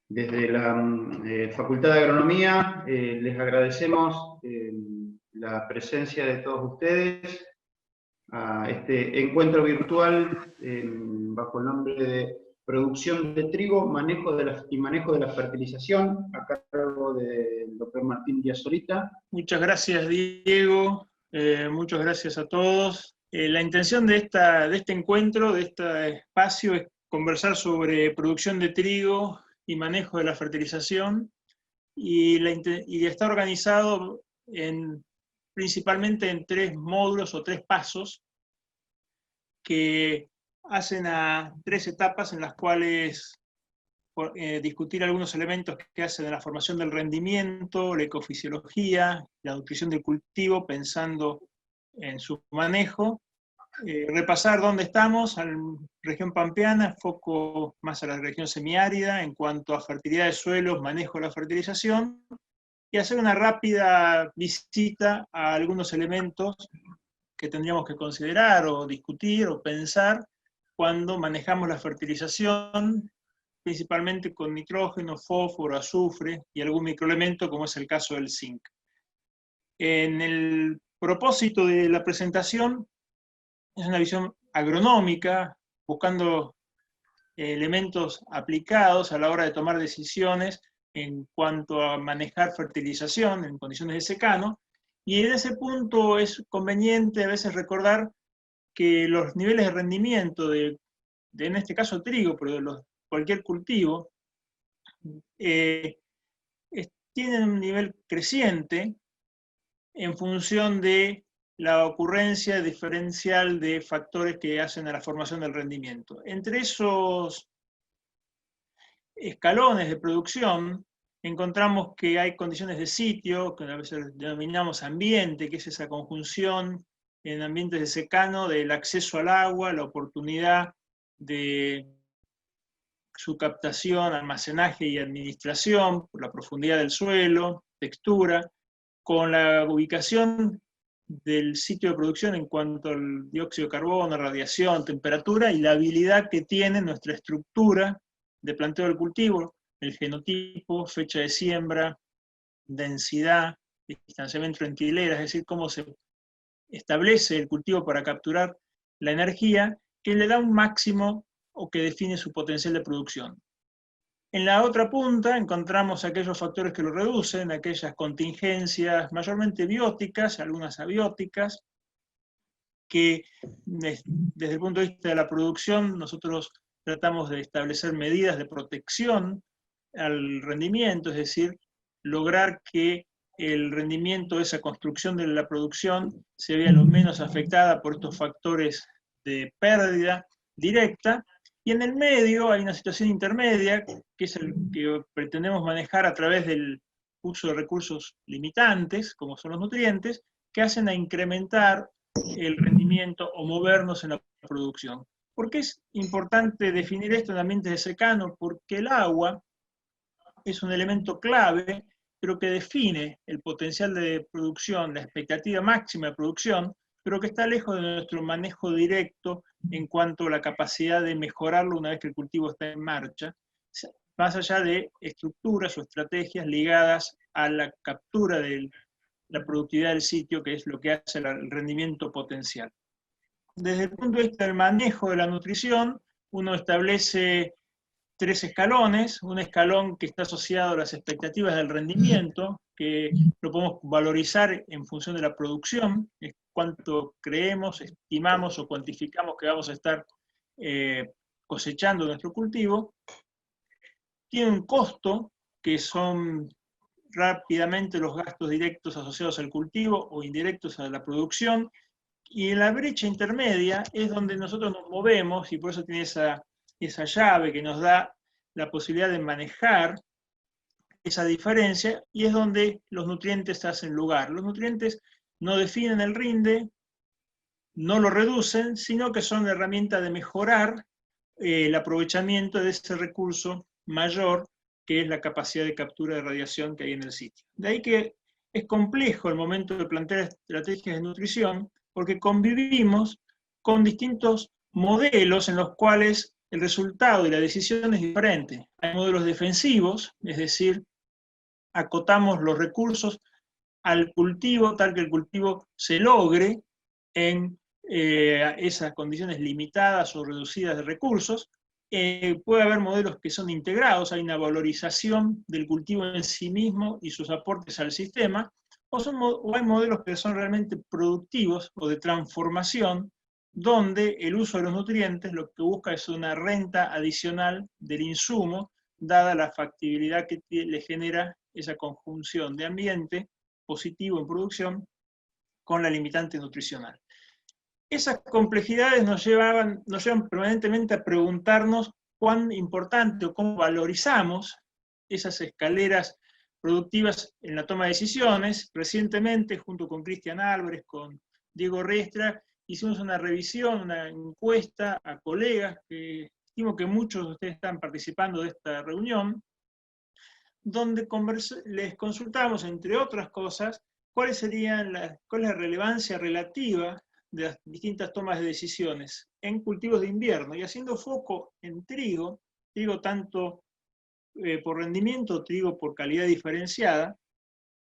Desde la Facultad de Agronomía les agradecemos la presencia de todos ustedes a este encuentro virtual bajo el nombre de Producción de Trigo y Manejo de la Fertilización, a cargo del doctor Martín Díaz Zorita. Muchas gracias, Diego. Muchas gracias a todos. La intención de este encuentro, de este espacio, es conversar sobre producción de trigo y manejo de la fertilización, y está organizado principalmente en 3 módulos o 3 pasos que hacen a 3 etapas en las cuales discutir algunos elementos que hacen de la formación del rendimiento, la ecofisiología, la nutrición del cultivo, pensando en su manejo, repasar dónde estamos, en la región pampeana, foco más a la región semiárida en cuanto a fertilidad de suelos, manejo de la fertilización, y hacer una rápida visita a algunos elementos que tendríamos que considerar o discutir o pensar cuando manejamos la fertilización, principalmente con nitrógeno, fósforo, azufre y algún microelemento como es el caso del zinc. En el propósito de la presentación es una visión agronómica, buscando elementos aplicados a la hora de tomar decisiones en cuanto a manejar fertilización en condiciones de secano, y en ese punto es conveniente a veces recordar que los niveles de rendimiento en este caso trigo, pero de cualquier cultivo, tienen un nivel creciente en función de la ocurrencia diferencial de factores que hacen a la formación del rendimiento. Entre esos escalones de producción encontramos que hay condiciones de sitio, que a veces denominamos ambiente, que es esa conjunción en ambientes de secano del acceso al agua, la oportunidad de su captación, almacenaje y administración, por la profundidad del suelo, textura, con la ubicación del sitio de producción en cuanto al dióxido de carbono, radiación, temperatura, y la habilidad que tiene nuestra estructura de planteo del cultivo, el genotipo, fecha de siembra, densidad, distanciamiento entre hileras, es decir, cómo se establece el cultivo para capturar la energía que le da un máximo o que define su potencial de producción. En la otra punta encontramos aquellos factores que lo reducen, aquellas contingencias mayormente bióticas, algunas abióticas, que desde el punto de vista de la producción nosotros tratamos de establecer medidas de protección al rendimiento, es decir, lograr que el rendimiento de esa construcción de la producción se vea lo menos afectada por estos factores de pérdida directa. Y en el medio hay una situación intermedia, que es el que pretendemos manejar a través del uso de recursos limitantes, como son los nutrientes, que hacen a incrementar el rendimiento o movernos en la producción. ¿Por qué es importante definir esto en ambientes de secano? Porque el agua es un elemento clave, pero que define el potencial de producción, la expectativa máxima de producción, pero que está lejos de nuestro manejo directo en cuanto a la capacidad de mejorarlo una vez que el cultivo está en marcha, más allá de estructuras o estrategias ligadas a la captura de la productividad del sitio, que es lo que hace el rendimiento potencial. Desde el punto de vista del manejo de la nutrición, uno establece 3 escalones, un escalón que está asociado a las expectativas del rendimiento, que lo podemos valorizar en función de la producción, es cuánto creemos, estimamos o cuantificamos que vamos a estar cosechando nuestro cultivo. Tiene un costo, que son rápidamente los gastos directos asociados al cultivo o indirectos a la producción, y en la brecha intermedia es donde nosotros nos movemos, y por eso tiene esa llave que nos da la posibilidad de manejar esa diferencia, y es donde los nutrientes hacen lugar. Los nutrientes no definen el rinde, no lo reducen, sino que son la herramienta de mejorar el aprovechamiento de ese recurso mayor, que es la capacidad de captura de radiación que hay en el sitio. De ahí que es complejo el momento de plantear estrategias de nutrición, porque convivimos con distintos modelos en los cuales el resultado y la decisión es diferente. Hay modelos defensivos, es decir, acotamos los recursos al cultivo, tal que el cultivo se logre en esas condiciones limitadas o reducidas de recursos. Puede haber modelos que son integrados, hay una valorización del cultivo en sí mismo y sus aportes al sistema, o hay modelos que son realmente productivos o de transformación, donde el uso de los nutrientes lo que busca es una renta adicional del insumo, dada la factibilidad que le genera esa conjunción de ambiente positivo en producción con la limitante nutricional. Esas complejidades nos llevan permanentemente a preguntarnos cuán importante o cómo valorizamos esas escaleras productivas en la toma de decisiones. Recientemente, junto con Cristian Álvarez, con Diego Riestra, hicimos una revisión, una encuesta a colegas, que estimo que muchos de ustedes están participando de esta reunión, donde les consultamos, entre otras cosas, cuál es la relevancia relativa de las distintas tomas de decisiones en cultivos de invierno, y haciendo foco en trigo tanto por rendimiento, trigo por calidad diferenciada.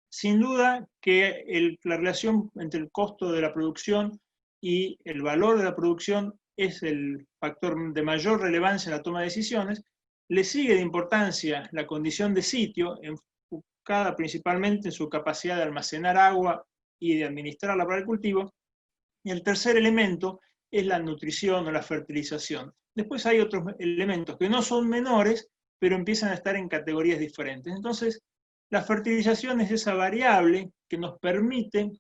Sin duda que la relación entre el costo de la producción y el valor de la producción es el factor de mayor relevancia en la toma de decisiones. Le sigue de importancia la condición de sitio, enfocada principalmente en su capacidad de almacenar agua y de administrarla para el cultivo. Y el tercer elemento es la nutrición o la fertilización. Después hay otros elementos que no son menores, pero empiezan a estar en categorías diferentes. Entonces, la fertilización es esa variable que nos permite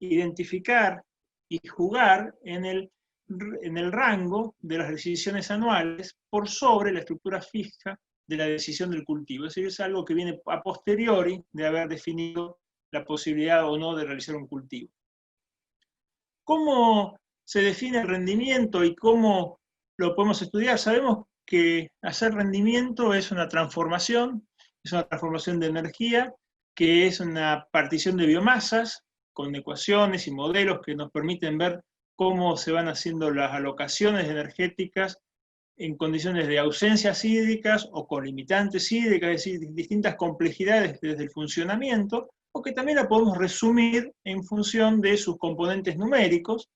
identificar y jugar en el rango de las decisiones anuales por sobre la estructura fija de la decisión del cultivo. Es decir, es algo que viene a posteriori de haber definido la posibilidad o no de realizar un cultivo. ¿Cómo se define el rendimiento y cómo lo podemos estudiar? Sabemos que hacer rendimiento es una transformación de energía, que es una partición de biomasas con ecuaciones y modelos que nos permiten ver cómo se van haciendo las alocaciones energéticas en condiciones de ausencias hídricas o con limitantes hídricas, es decir, distintas complejidades desde el funcionamiento, o que también la podemos resumir en función de sus componentes numéricos,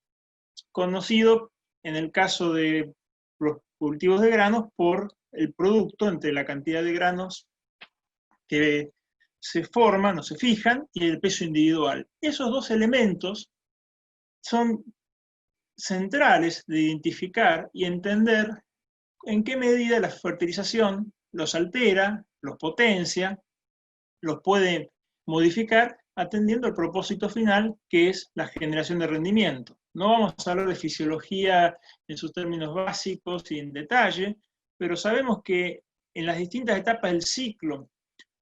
conocido en el caso de los cultivos de granos por el producto entre la cantidad de granos que se forman o se fijan y el peso individual. Esos dos elementos son centrales de identificar y entender en qué medida la fertilización los altera, los potencia, los puede modificar atendiendo al propósito final, que es la generación de rendimiento. No vamos a hablar de fisiología en sus términos básicos y en detalle, pero sabemos que en las distintas etapas del ciclo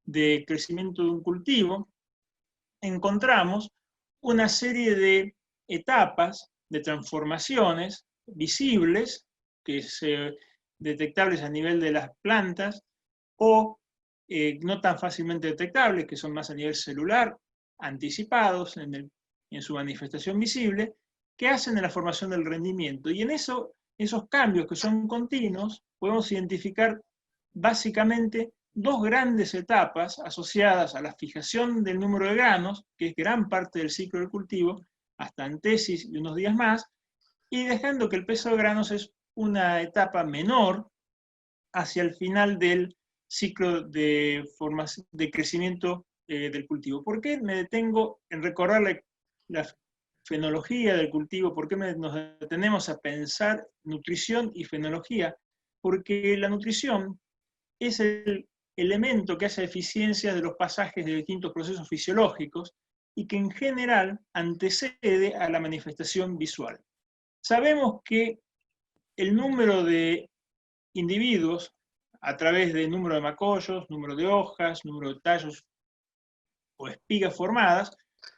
de crecimiento de un cultivo, encontramos una serie de etapas, de transformaciones visibles, que se detectables a nivel de las plantas, o no tan fácilmente detectables, que son más a nivel celular, anticipados en su manifestación visible, que hacen de la formación del rendimiento. Y en esos cambios que son continuos, podemos identificar básicamente dos grandes etapas asociadas a la fijación del número de granos, que es gran parte del ciclo del cultivo, hasta antesis y unos días más, y dejando que el peso de granos es una etapa menor hacia el final del ciclo de crecimiento del cultivo. ¿Por qué me detengo en recordar la fenología del cultivo? ¿Por qué nos detenemos a pensar nutrición y fenología? Porque la nutrición es el elemento que hace eficiencia de los pasajes de distintos procesos fisiológicos y que en general antecede a la manifestación visual. Sabemos que el número de individuos, a través del número de macollos, número de hojas, número de tallos o espigas formadas,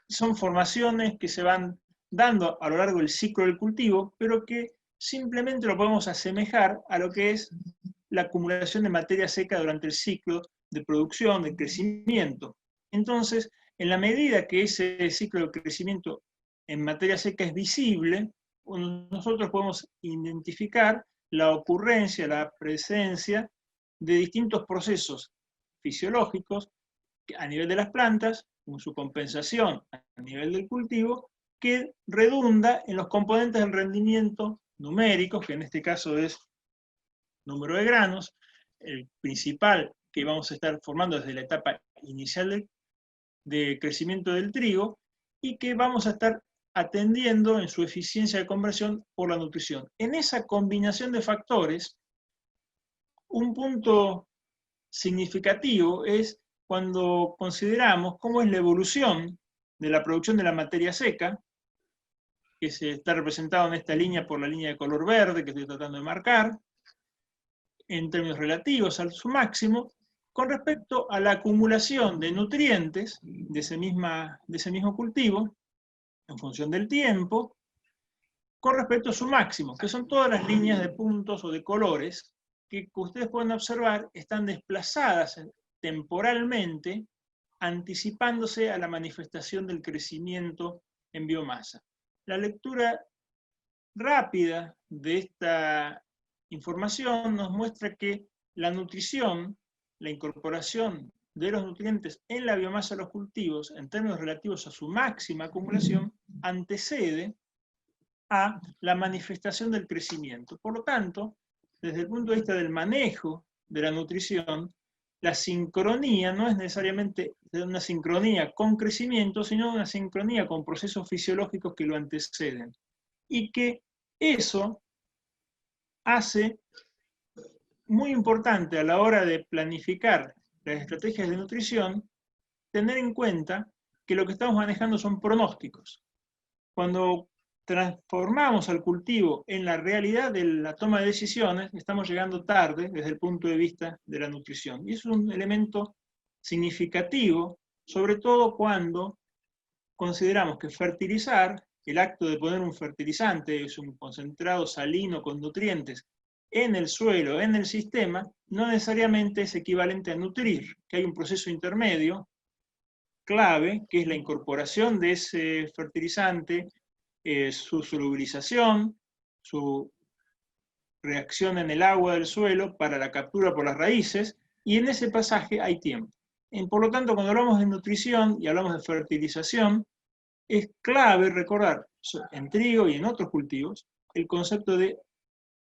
son formaciones que se van dando a lo largo del ciclo del cultivo, pero que simplemente lo podemos asemejar a lo que es la acumulación de materia seca durante el ciclo de producción, de crecimiento. Entonces, en la medida que ese ciclo de crecimiento en materia seca es visible, nosotros podemos identificar la ocurrencia, la presencia de distintos procesos fisiológicos a nivel de las plantas, con su compensación a nivel del cultivo, que redunda en los componentes del rendimiento numéricos, que en este caso es número de granos, el principal que vamos a estar formando desde la etapa inicial de crecimiento del trigo, y que vamos a estar atendiendo en su eficiencia de conversión por la nutrición. En esa combinación de factores, un punto significativo es cuando consideramos cómo es la evolución de la producción de la materia seca, que se está representado en esta línea por la línea de color verde que estoy tratando de marcar, en términos relativos a su máximo, con respecto a la acumulación de nutrientes de ese mismo cultivo, en función del tiempo, con respecto a su máximo, que son todas las líneas de puntos o de colores que ustedes pueden observar están desplazadas temporalmente, anticipándose a la manifestación del crecimiento en biomasa. La lectura rápida de esta información nos muestra que la nutrición, la incorporación de los nutrientes en la biomasa de los cultivos, en términos relativos a su máxima acumulación, antecede a la manifestación del crecimiento. Por lo tanto, desde el punto de vista del manejo de la nutrición, la sincronía no es necesariamente una sincronía con crecimiento, sino una sincronía con procesos fisiológicos que lo anteceden. Y que eso hace muy importante a la hora de planificar las estrategias de nutrición, tener en cuenta que lo que estamos manejando son pronósticos. Cuando transformamos al cultivo en la realidad de la toma de decisiones, estamos llegando tarde desde el punto de vista de la nutrición. Y es un elemento significativo, sobre todo cuando consideramos que fertilizar, el acto de poner un fertilizante, es un concentrado salino con nutrientes, en el suelo, en el sistema, no necesariamente es equivalente a nutrir, que hay un proceso intermedio clave, que es la incorporación de ese fertilizante, su solubilización, su reacción en el agua del suelo para la captura por las raíces, y en ese pasaje hay tiempo. Por lo tanto, cuando hablamos de nutrición y hablamos de fertilización, es clave recordar, en trigo y en otros cultivos, el concepto de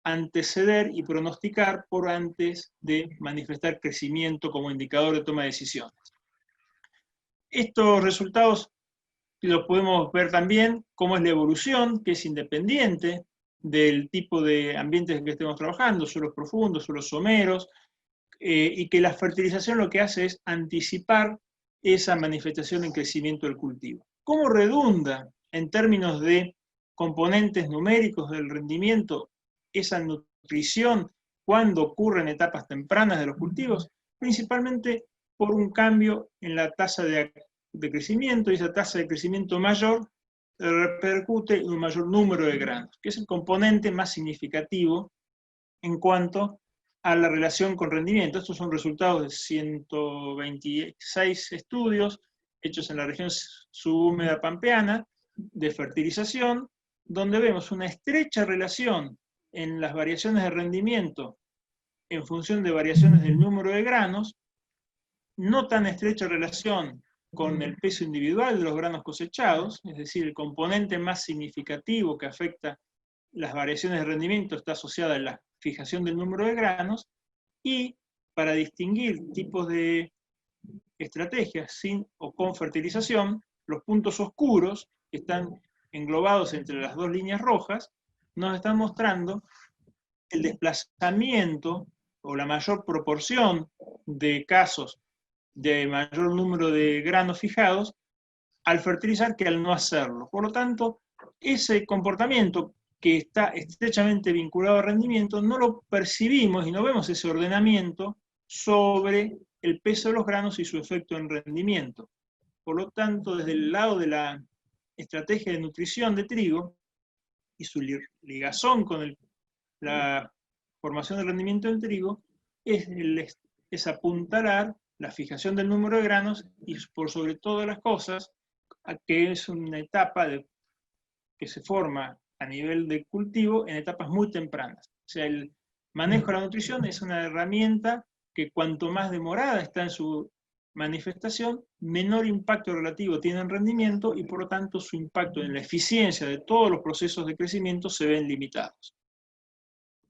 anteceder y pronosticar por antes de manifestar crecimiento como indicador de toma de decisiones. Estos resultados los podemos ver también cómo es la evolución, que es independiente del tipo de ambientes en que estemos trabajando, suelos profundos, suelos someros, y que la fertilización lo que hace es anticipar esa manifestación en crecimiento del cultivo. ¿Cómo redunda en términos de componentes numéricos del rendimiento esa nutrición cuando ocurre en etapas tempranas de los cultivos? Principalmente por un cambio en la tasa de crecimiento, y esa tasa de crecimiento mayor repercute en un mayor número de granos, que es el componente más significativo en cuanto a la relación con rendimiento. Estos son resultados de 126 estudios hechos en la región subhúmeda pampeana de fertilización, donde vemos una estrecha relación en las variaciones de rendimiento en función de variaciones del número de granos, no tan estrecha relación con el peso individual de los granos cosechados, es decir, el componente más significativo que afecta las variaciones de rendimiento está asociada a la fijación del número de granos, y para distinguir tipos de estrategias sin o con fertilización, los puntos oscuros, que están englobados entre las dos líneas rojas, nos están mostrando el desplazamiento o la mayor proporción de casos de mayor número de granos fijados al fertilizar que al no hacerlo. Por lo tanto, ese comportamiento que está estrechamente vinculado al rendimiento, no lo percibimos y no vemos ese ordenamiento sobre el peso de los granos y su efecto en rendimiento. Por lo tanto, desde el lado de la estrategia de nutrición de trigo y su ligazón con la formación del rendimiento del trigo, es apuntalar la fijación del número de granos y por sobre todas las cosas, que es una etapa que se forma a nivel de cultivo en etapas muy tempranas. O sea, el manejo de la nutrición es una herramienta que cuanto más demorada está en su manifestación, menor impacto relativo tiene en rendimiento y por lo tanto su impacto en la eficiencia de todos los procesos de crecimiento se ven limitados.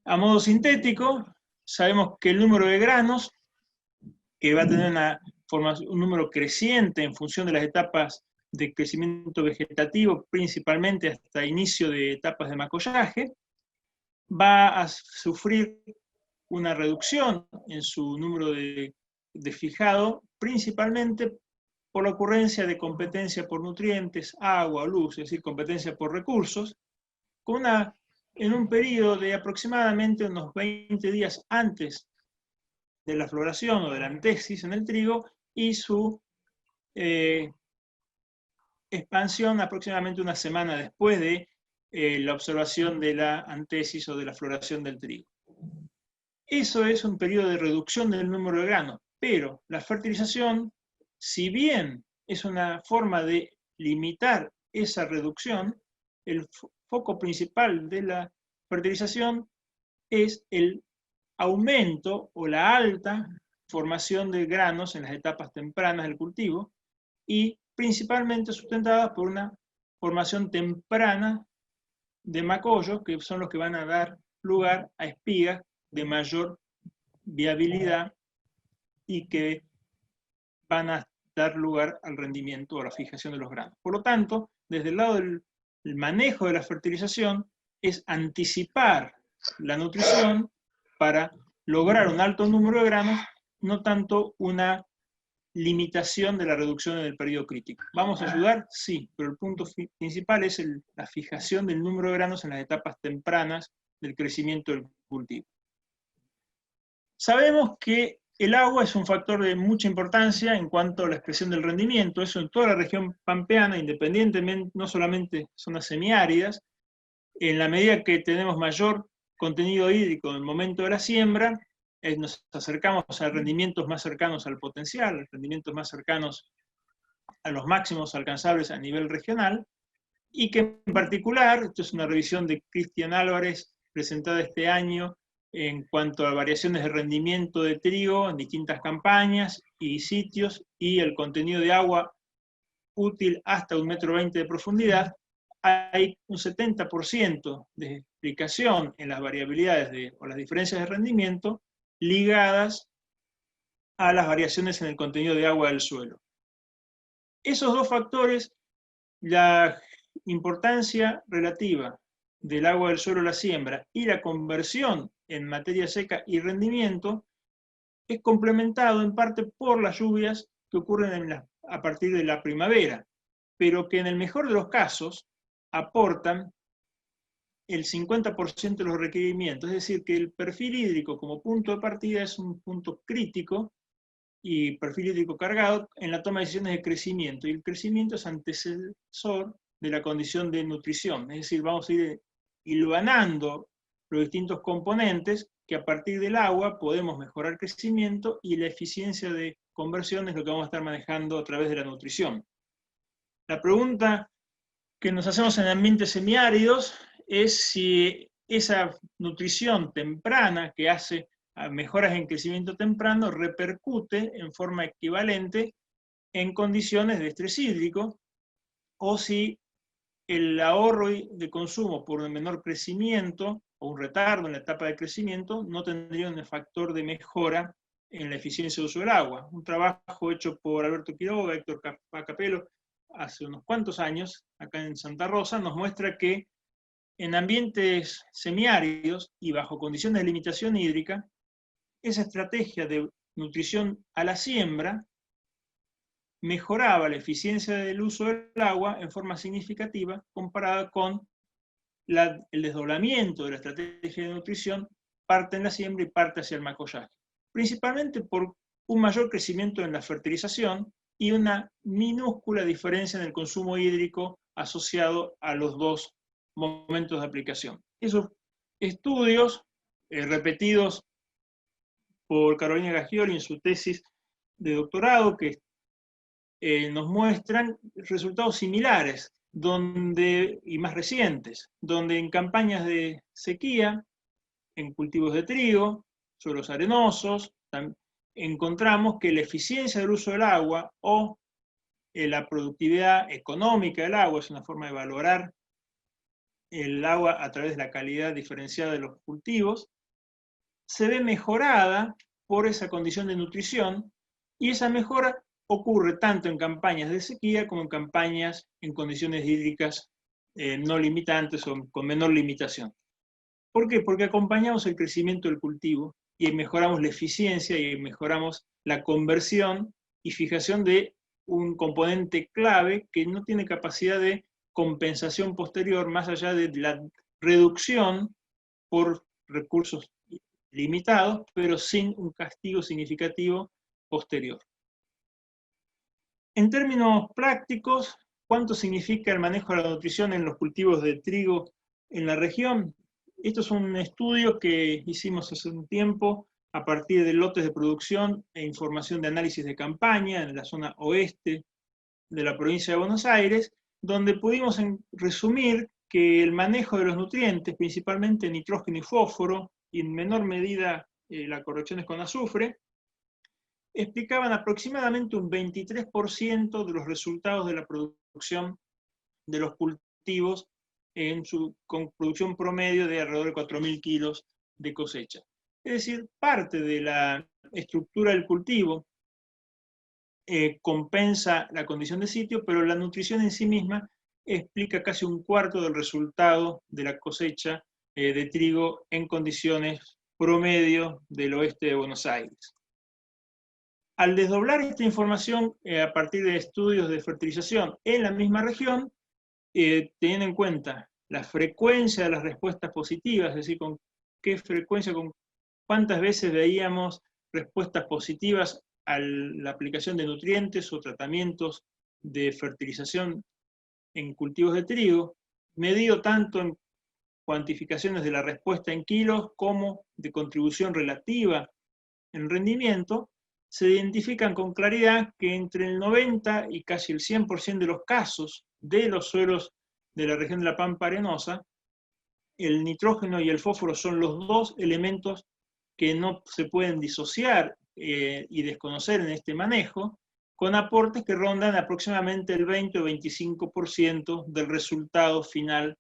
A modo sintético, sabemos que el número de granos, que va a tener un número creciente en función de las etapas de crecimiento vegetativo, principalmente hasta inicio de etapas de macollaje, va a sufrir una reducción en su número de fijado, principalmente por la ocurrencia de competencia por nutrientes, agua, luz, es decir, competencia por recursos, en un periodo de aproximadamente unos 20 días antes de la floración o de la antesis en el trigo y su expansión aproximadamente una semana después de la observación de la antesis o de la floración del trigo. Eso es un periodo de reducción del número de granos, pero la fertilización, si bien es una forma de limitar esa reducción, el foco principal de la fertilización es el aumento o la alta formación de granos en las etapas tempranas del cultivo y principalmente sustentada por una formación temprana de macollos, que son los que van a dar lugar a espigas de mayor viabilidad y que van a dar lugar al rendimiento o a la fijación de los granos. Por lo tanto, desde el lado del manejo de la fertilización, es anticipar la nutrición para lograr un alto número de granos, no tanto una limitación de la reducción en el periodo crítico. ¿Vamos a ayudar? Sí, pero el punto principal es la fijación del número de granos en las etapas tempranas del crecimiento del cultivo. Sabemos que el agua es un factor de mucha importancia en cuanto a la expresión del rendimiento, eso en toda la región pampeana, independientemente, no solamente zonas semiáridas, en la medida que tenemos mayor contenido hídrico en el momento de la siembra, nos acercamos a rendimientos más cercanos al potencial, rendimientos más cercanos a los máximos alcanzables a nivel regional, y que en particular, esto es una revisión de Cristian Álvarez presentada este año en cuanto a variaciones de rendimiento de trigo en distintas campañas y sitios, y el contenido de agua útil hasta 1,20 m de profundidad, hay un 70% de explicación en las variabilidades o las diferencias de rendimiento ligadas a las variaciones en el contenido de agua del suelo. Esos dos factores, la importancia relativa del agua del suelo a la siembra y la conversión en materia seca y rendimiento, es complementado en parte por las lluvias que ocurren a partir de la primavera, pero que en el mejor de los casos aportan el 50% de los requerimientos, es decir, que el perfil hídrico como punto de partida es un punto crítico y perfil hídrico cargado en la toma de decisiones de crecimiento, y el crecimiento es antecesor de la condición de nutrición, es decir, vamos a ir hilvanando los distintos componentes que a partir del agua podemos mejorar el crecimiento, y la eficiencia de conversión es lo que vamos a estar manejando a través de la nutrición. La pregunta que nos hacemos en ambientes semiáridos es si esa nutrición temprana que hace a mejoras en crecimiento temprano repercute en forma equivalente en condiciones de estrés hídrico, o si el ahorro de consumo por un menor crecimiento o un retardo en la etapa de crecimiento no tendría un factor de mejora en la eficiencia de uso del agua. Un trabajo hecho por Alberto Quiroga, Héctor Capello, hace unos cuantos años, acá en Santa Rosa, nos muestra que en ambientes semiáridos y bajo condiciones de limitación hídrica, esa estrategia de nutrición a la siembra mejoraba la eficiencia del uso del agua en forma significativa comparada con el desdoblamiento de la estrategia de nutrición, parte en la siembra y parte hacia el macollaje. Principalmente por un mayor crecimiento en la fertilización y una minúscula diferencia en el consumo hídrico asociado a los dos momentos de aplicación. Esos estudios repetidos por Carolina Gaggioli en su tesis de doctorado, que nos muestran resultados similares y más recientes, donde en campañas de sequía en cultivos de trigo, suelos arenosos. Encontramos que la eficiencia del uso del agua o la productividad económica del agua, es una forma de valorar el agua a través de la calidad diferenciada de los cultivos, se ve mejorada por esa condición de nutrición, y esa mejora ocurre tanto en campañas de sequía como en campañas en condiciones hídricas no limitantes o con menor limitación. ¿Por qué? Porque acompañamos el crecimiento del cultivo y mejoramos la eficiencia y mejoramos la conversión y fijación de un componente clave que no tiene capacidad de compensación posterior más allá de la reducción por recursos limitados, pero sin un castigo significativo posterior. En términos prácticos, ¿cuánto significa el manejo de la nutrición en los cultivos de trigo en la región? Esto es un estudio que hicimos hace un tiempo a partir de lotes de producción e información de análisis de campaña en la zona oeste de la provincia de Buenos Aires, donde pudimos resumir que el manejo de los nutrientes, principalmente nitrógeno y fósforo, y en menor medida las correcciones con azufre, explicaban aproximadamente un 23% de los resultados de la producción de los cultivos con producción promedio de alrededor de 4.000 kilos de cosecha. Es decir, parte de la estructura del cultivo compensa la condición de sitio, pero la nutrición en sí misma explica casi un cuarto del resultado de la cosecha de trigo en condiciones promedio del oeste de Buenos Aires. Al desdoblar esta información a partir de estudios de fertilización en la misma región, teniendo en cuenta la frecuencia de las respuestas positivas, es decir, con qué frecuencia, con cuántas veces veíamos respuestas positivas a la aplicación de nutrientes o tratamientos de fertilización en cultivos de trigo, medido tanto en cuantificaciones de la respuesta en kilos como de contribución relativa en rendimiento, se identifican con claridad que entre el 90 y casi el 100% de los casos de los suelos de la región de la Pampa Arenosa, el nitrógeno y el fósforo son los dos elementos que no se pueden disociar y desconocer en este manejo, con aportes que rondan aproximadamente el 20 o 25% del resultado final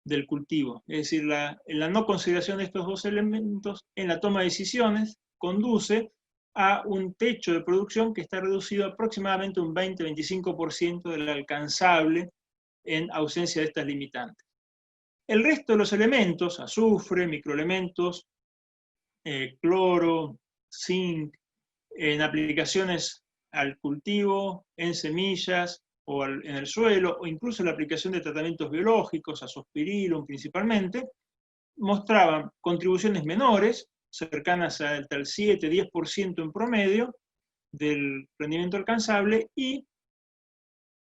del cultivo. Es decir, la no consideración de estos dos elementos en la toma de decisiones conduce a un techo de producción que está reducido aproximadamente un 20-25% del alcanzable en ausencia de estas limitantes. El resto de los elementos, azufre, microelementos, cloro, zinc, en aplicaciones al cultivo, en semillas o en el suelo, o incluso la aplicación de tratamientos biológicos, azospirillum principalmente, mostraban contribuciones menores, cercanas al 7-10% en promedio del rendimiento alcanzable, y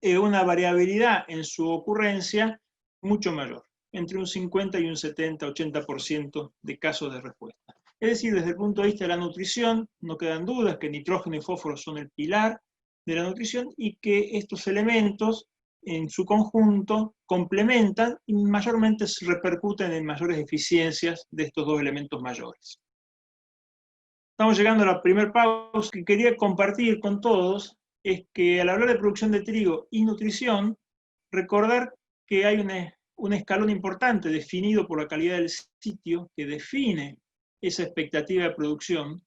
una variabilidad en su ocurrencia mucho mayor, entre un 50 y un 70-80% de casos de respuesta. Es decir, desde el punto de vista de la nutrición, no quedan dudas que nitrógeno y fósforo son el pilar de la nutrición y que estos elementos en su conjunto complementan y mayormente se repercuten en mayores eficiencias de estos dos elementos mayores. Estamos llegando a la primera pausa que quería compartir con todos, es que al hablar de producción de trigo y nutrición, recordar que hay un escalón importante definido por la calidad del sitio que define esa expectativa de producción,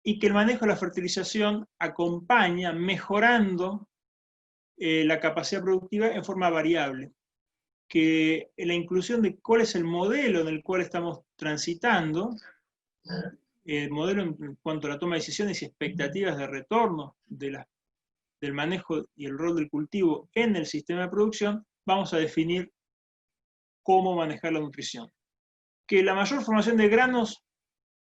y que el manejo de la fertilización acompaña mejorando la capacidad productiva en forma variable, que la inclusión de cuál es el modelo en el cual estamos transitando, el modelo en cuanto a la toma de decisiones y expectativas de retorno del manejo y el rol del cultivo en el sistema de producción, vamos a definir cómo manejar la nutrición. Que la mayor formación de granos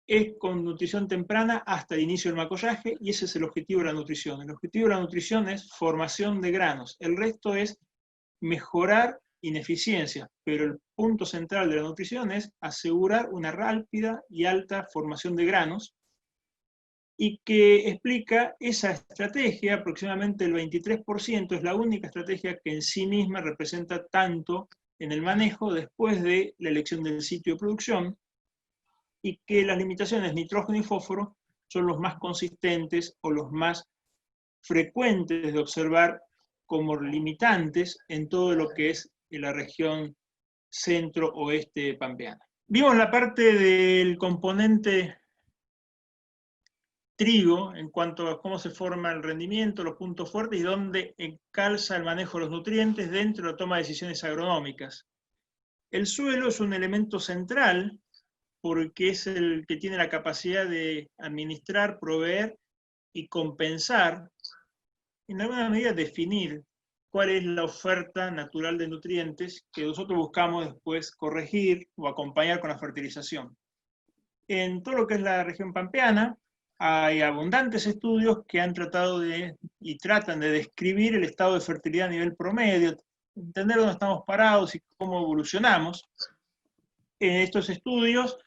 es con nutrición temprana hasta el inicio del macollaje, y ese es el objetivo de la nutrición. El objetivo de la nutrición es formación de granos. El resto es mejorar ineficiencia, pero el punto central de la nutrición es asegurar una rápida y alta formación de granos, y que explica esa estrategia, aproximadamente el 23%, es la única estrategia que en sí misma representa tanto en el manejo después de la elección del sitio de producción, y que las limitaciones nitrógeno y fósforo son los más consistentes o los más frecuentes de observar como limitantes en todo lo que es la región centro-oeste pampeana. Vimos la parte del componente trigo en cuanto a cómo se forma el rendimiento, los puntos fuertes y dónde encalza el manejo de los nutrientes dentro de la toma de decisiones agronómicas. El suelo es un elemento central porque es el que tiene la capacidad de administrar, proveer y compensar, en alguna medida definir cuál es la oferta natural de nutrientes que nosotros buscamos después corregir o acompañar con la fertilización. En todo lo que es la región pampeana, hay abundantes estudios que han tratado de, y tratan de describir el estado de fertilidad a nivel promedio, entender dónde estamos parados y cómo evolucionamos. En estos estudios,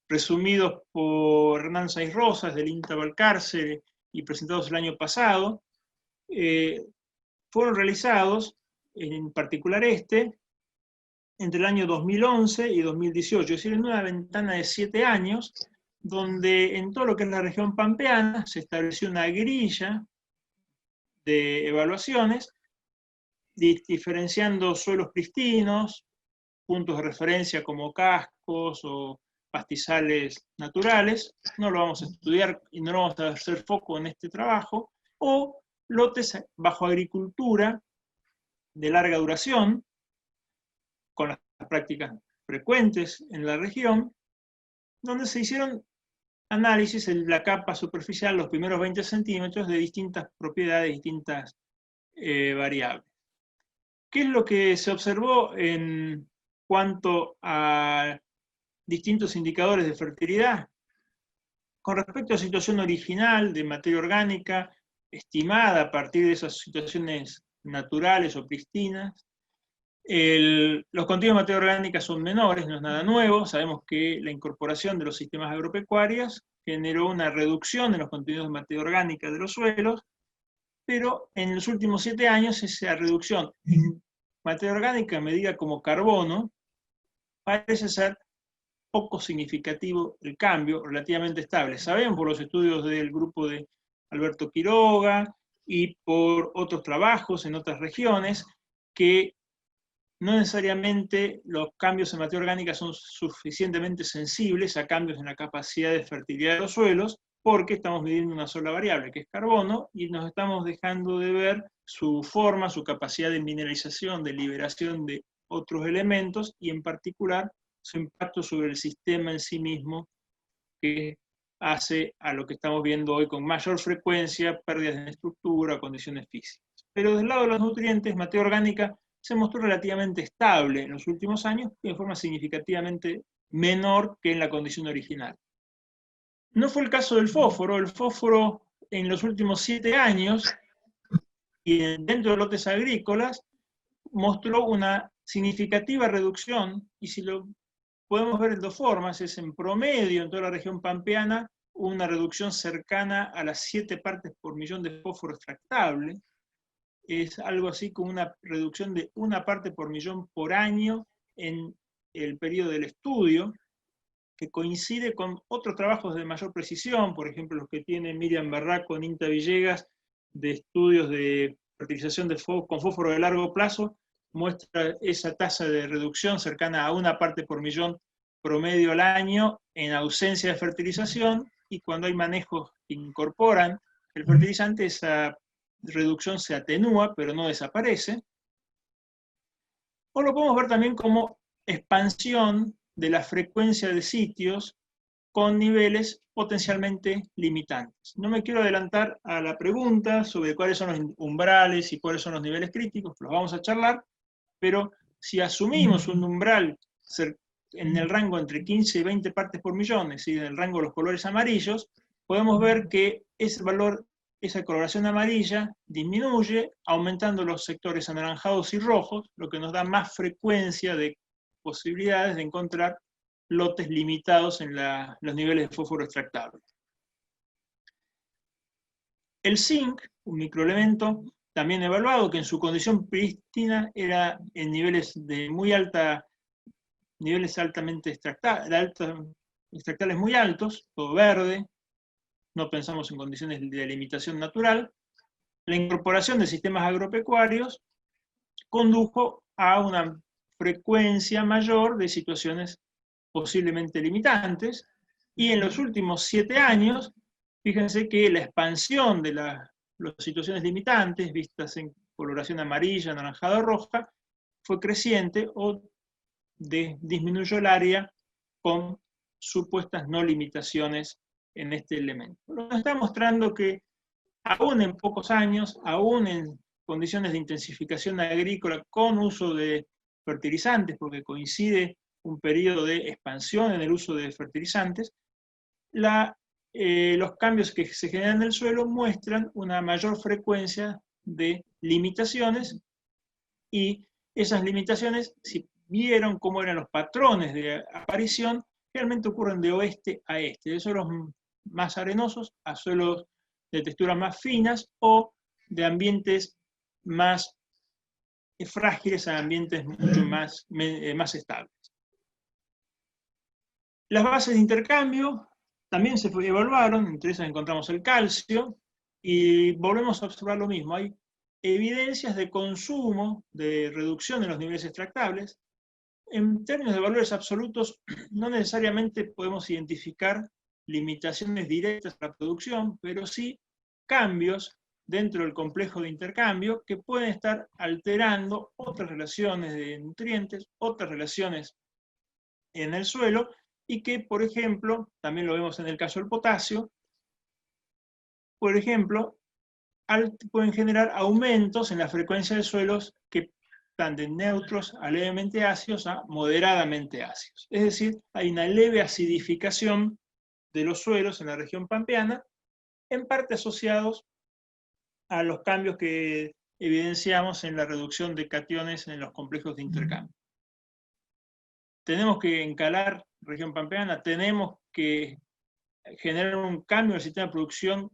resumidos por Hernán Saiz Rosas del INTA Balcarce y presentados el año pasado, fueron realizados, en particular entre el año 2011 y 2018, es decir, en una ventana de 7 años, donde en todo lo que es la región pampeana se estableció una grilla de evaluaciones, diferenciando suelos pristinos, puntos de referencia como cascos o pastizales naturales, no lo vamos a estudiar y no lo vamos a hacer foco en este trabajo, o lotes bajo agricultura de larga duración, con las prácticas frecuentes en la región, donde se hicieron análisis en la capa superficial, los primeros 20 centímetros, de distintas propiedades, distintas variables. ¿Qué es lo que se observó en cuanto a distintos indicadores de fertilidad? Con respecto a la situación original de materia orgánica, estimada a partir de esas situaciones naturales o pristinas, los contenidos de materia orgánica son menores, no es nada nuevo. Sabemos que la incorporación de los sistemas agropecuarios generó una reducción en los contenidos de materia orgánica de los suelos, pero en los últimos 7 años esa reducción en materia orgánica medida como carbono parece ser poco significativo el cambio, relativamente estable. Sabemos por los estudios del grupo de Alberto Quiroga y por otros trabajos en otras regiones que no necesariamente los cambios en materia orgánica son suficientemente sensibles a cambios en la capacidad de fertilidad de los suelos, porque estamos midiendo una sola variable, que es carbono, y nos estamos dejando de ver su forma, su capacidad de mineralización, de liberación de otros elementos, y en particular su impacto sobre el sistema en sí mismo, que hace a lo que estamos viendo hoy con mayor frecuencia, pérdidas en estructura, condiciones físicas. Pero del lado de los nutrientes, materia orgánica se mostró relativamente estable en los últimos años y de forma significativamente menor que en la condición original. No fue el caso del fósforo. El fósforo en los últimos 7 años y dentro de lotes agrícolas mostró una significativa reducción, y si lo podemos ver en 2 formas, es en promedio en toda la región pampeana una reducción cercana a las 7 partes por millón de fósforo extractable. Es algo así como una reducción de 1 parte por millón por año en el periodo del estudio, que coincide con otros trabajos de mayor precisión, por ejemplo los que tiene Miriam Barraco en INTA Villegas, de estudios de fertilización con fósforo de largo plazo, muestra esa tasa de reducción cercana a 1 parte por millón promedio al año en ausencia de fertilización, y cuando hay manejos que incorporan el fertilizante, esa reducción se atenúa, pero no desaparece. O lo podemos ver también como expansión de la frecuencia de sitios con niveles potencialmente limitantes. No me quiero adelantar a la pregunta sobre cuáles son los umbrales y cuáles son los niveles críticos, los vamos a charlar, pero si asumimos un umbral en el rango entre 15 y 20 partes por millón, es decir, en el rango de los colores amarillos, podemos ver que ese valor, esa coloración amarilla, disminuye, aumentando los sectores anaranjados y rojos, lo que nos da más frecuencia de posibilidades de encontrar lotes limitados en los niveles de fósforo extractable. El zinc, un microelemento también evaluado, que en su condición prístina era en niveles de niveles altamente extractables, extractales muy altos, todo verde, no pensamos en condiciones de limitación natural. La incorporación de sistemas agropecuarios condujo a una frecuencia mayor de situaciones posiblemente limitantes, y en los últimos 7 años, fíjense que la expansión de las situaciones limitantes, vistas en coloración amarilla, anaranjada o roja, fue creciente o disminuyó el área con supuestas no limitaciones en este elemento. Nos está mostrando que aún en pocos años, aún en condiciones de intensificación agrícola con uso de fertilizantes, porque coincide un periodo de expansión en el uso de fertilizantes, los cambios que se generan en el suelo muestran una mayor frecuencia de limitaciones, y esas limitaciones, si vieron cómo eran los patrones de aparición, realmente ocurren de oeste a este, de suelos más arenosos a suelos de texturas más finas, o de ambientes más frágiles a ambientes mucho más estables. Las bases de intercambio también se evaluaron, entre esas encontramos el calcio, y volvemos a observar lo mismo. Hay evidencias de consumo, de reducción en los niveles extractables. En términos de valores absolutos, no necesariamente podemos identificar limitaciones directas a la producción, pero sí cambios dentro del complejo de intercambio que pueden estar alterando otras relaciones de nutrientes, otras relaciones en el suelo, y que, por ejemplo, también lo vemos en el caso del potasio, por ejemplo, pueden generar aumentos en la frecuencia de suelos que van de neutros a levemente ácidos a moderadamente ácidos. Es decir, hay una leve acidificación de los suelos en la región pampeana, en parte asociados a los cambios que evidenciamos en la reducción de cationes en los complejos de intercambio. Tenemos que encalar región pampeana, tenemos que generar un cambio en el sistema de producción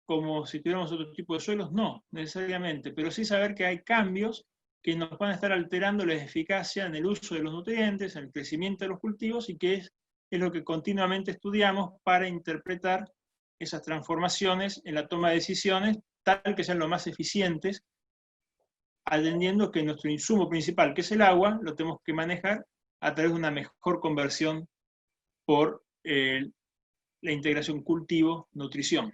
como si tuviéramos otro tipo de suelos, no necesariamente, pero sí saber que hay cambios que nos van a estar alterando la eficacia en el uso de los nutrientes, en el crecimiento de los cultivos, y que es lo que continuamente estudiamos para interpretar esas transformaciones en la toma de decisiones, tal que sean lo más eficientes, atendiendo que nuestro insumo principal, que es el agua, lo tenemos que manejar a través de una mejor conversión por la integración cultivo-nutrición.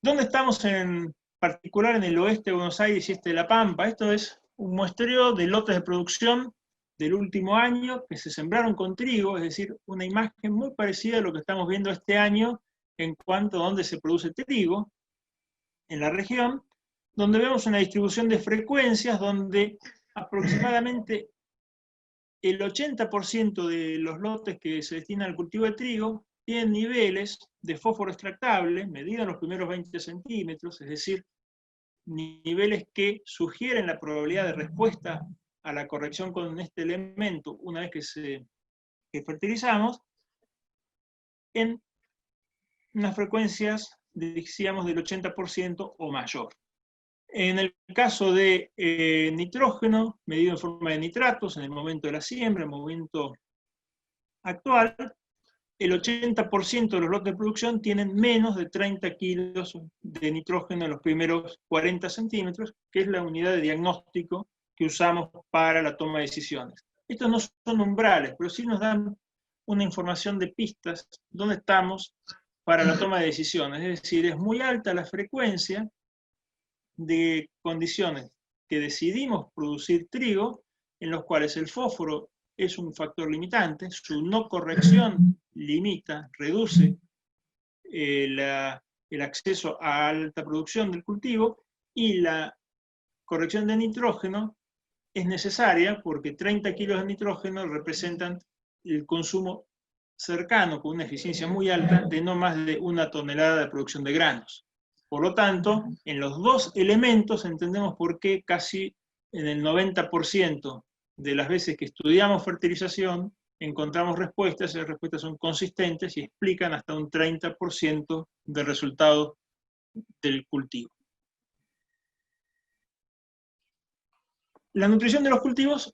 ¿Dónde estamos en particular en el oeste de Buenos Aires y este de La Pampa? Esto es un muestreo de lotes de producción del último año que se sembraron con trigo, es decir, una imagen muy parecida a lo que estamos viendo este año en cuanto a dónde se produce trigo en la región, donde vemos una distribución de frecuencias donde aproximadamente el 80% de los lotes que se destinan al cultivo de trigo tienen niveles de fósforo extractable, medidos en los primeros 20 centímetros, es decir, niveles que sugieren la probabilidad de respuesta a la corrección con este elemento una vez que fertilizamos, en unas frecuencias, decíamos, del 80% o mayor. En el caso de nitrógeno, medido en forma de nitratos, en el momento de la siembra, en el momento actual, el 80% de los lotes de producción tienen menos de 30 kilos de nitrógeno en los primeros 40 centímetros, que es la unidad de diagnóstico que usamos para la toma de decisiones. Estos no son umbrales, pero sí nos dan una información de pistas, dónde estamos para la toma de decisiones. Es decir, es muy alta la frecuencia de condiciones que decidimos producir trigo, en los cuales el fósforo es un factor limitante, su no corrección limita, reduce el acceso a alta producción del cultivo, y la corrección de nitrógeno es necesaria porque 30 kilos de nitrógeno representan el consumo cercano, con una eficiencia muy alta, de no más de 1 tonelada de producción de granos. Por lo tanto, en los dos elementos entendemos por qué casi en el 90% de las veces que estudiamos fertilización encontramos respuestas, y las respuestas son consistentes y explican hasta un 30% del resultado del cultivo. La nutrición de los cultivos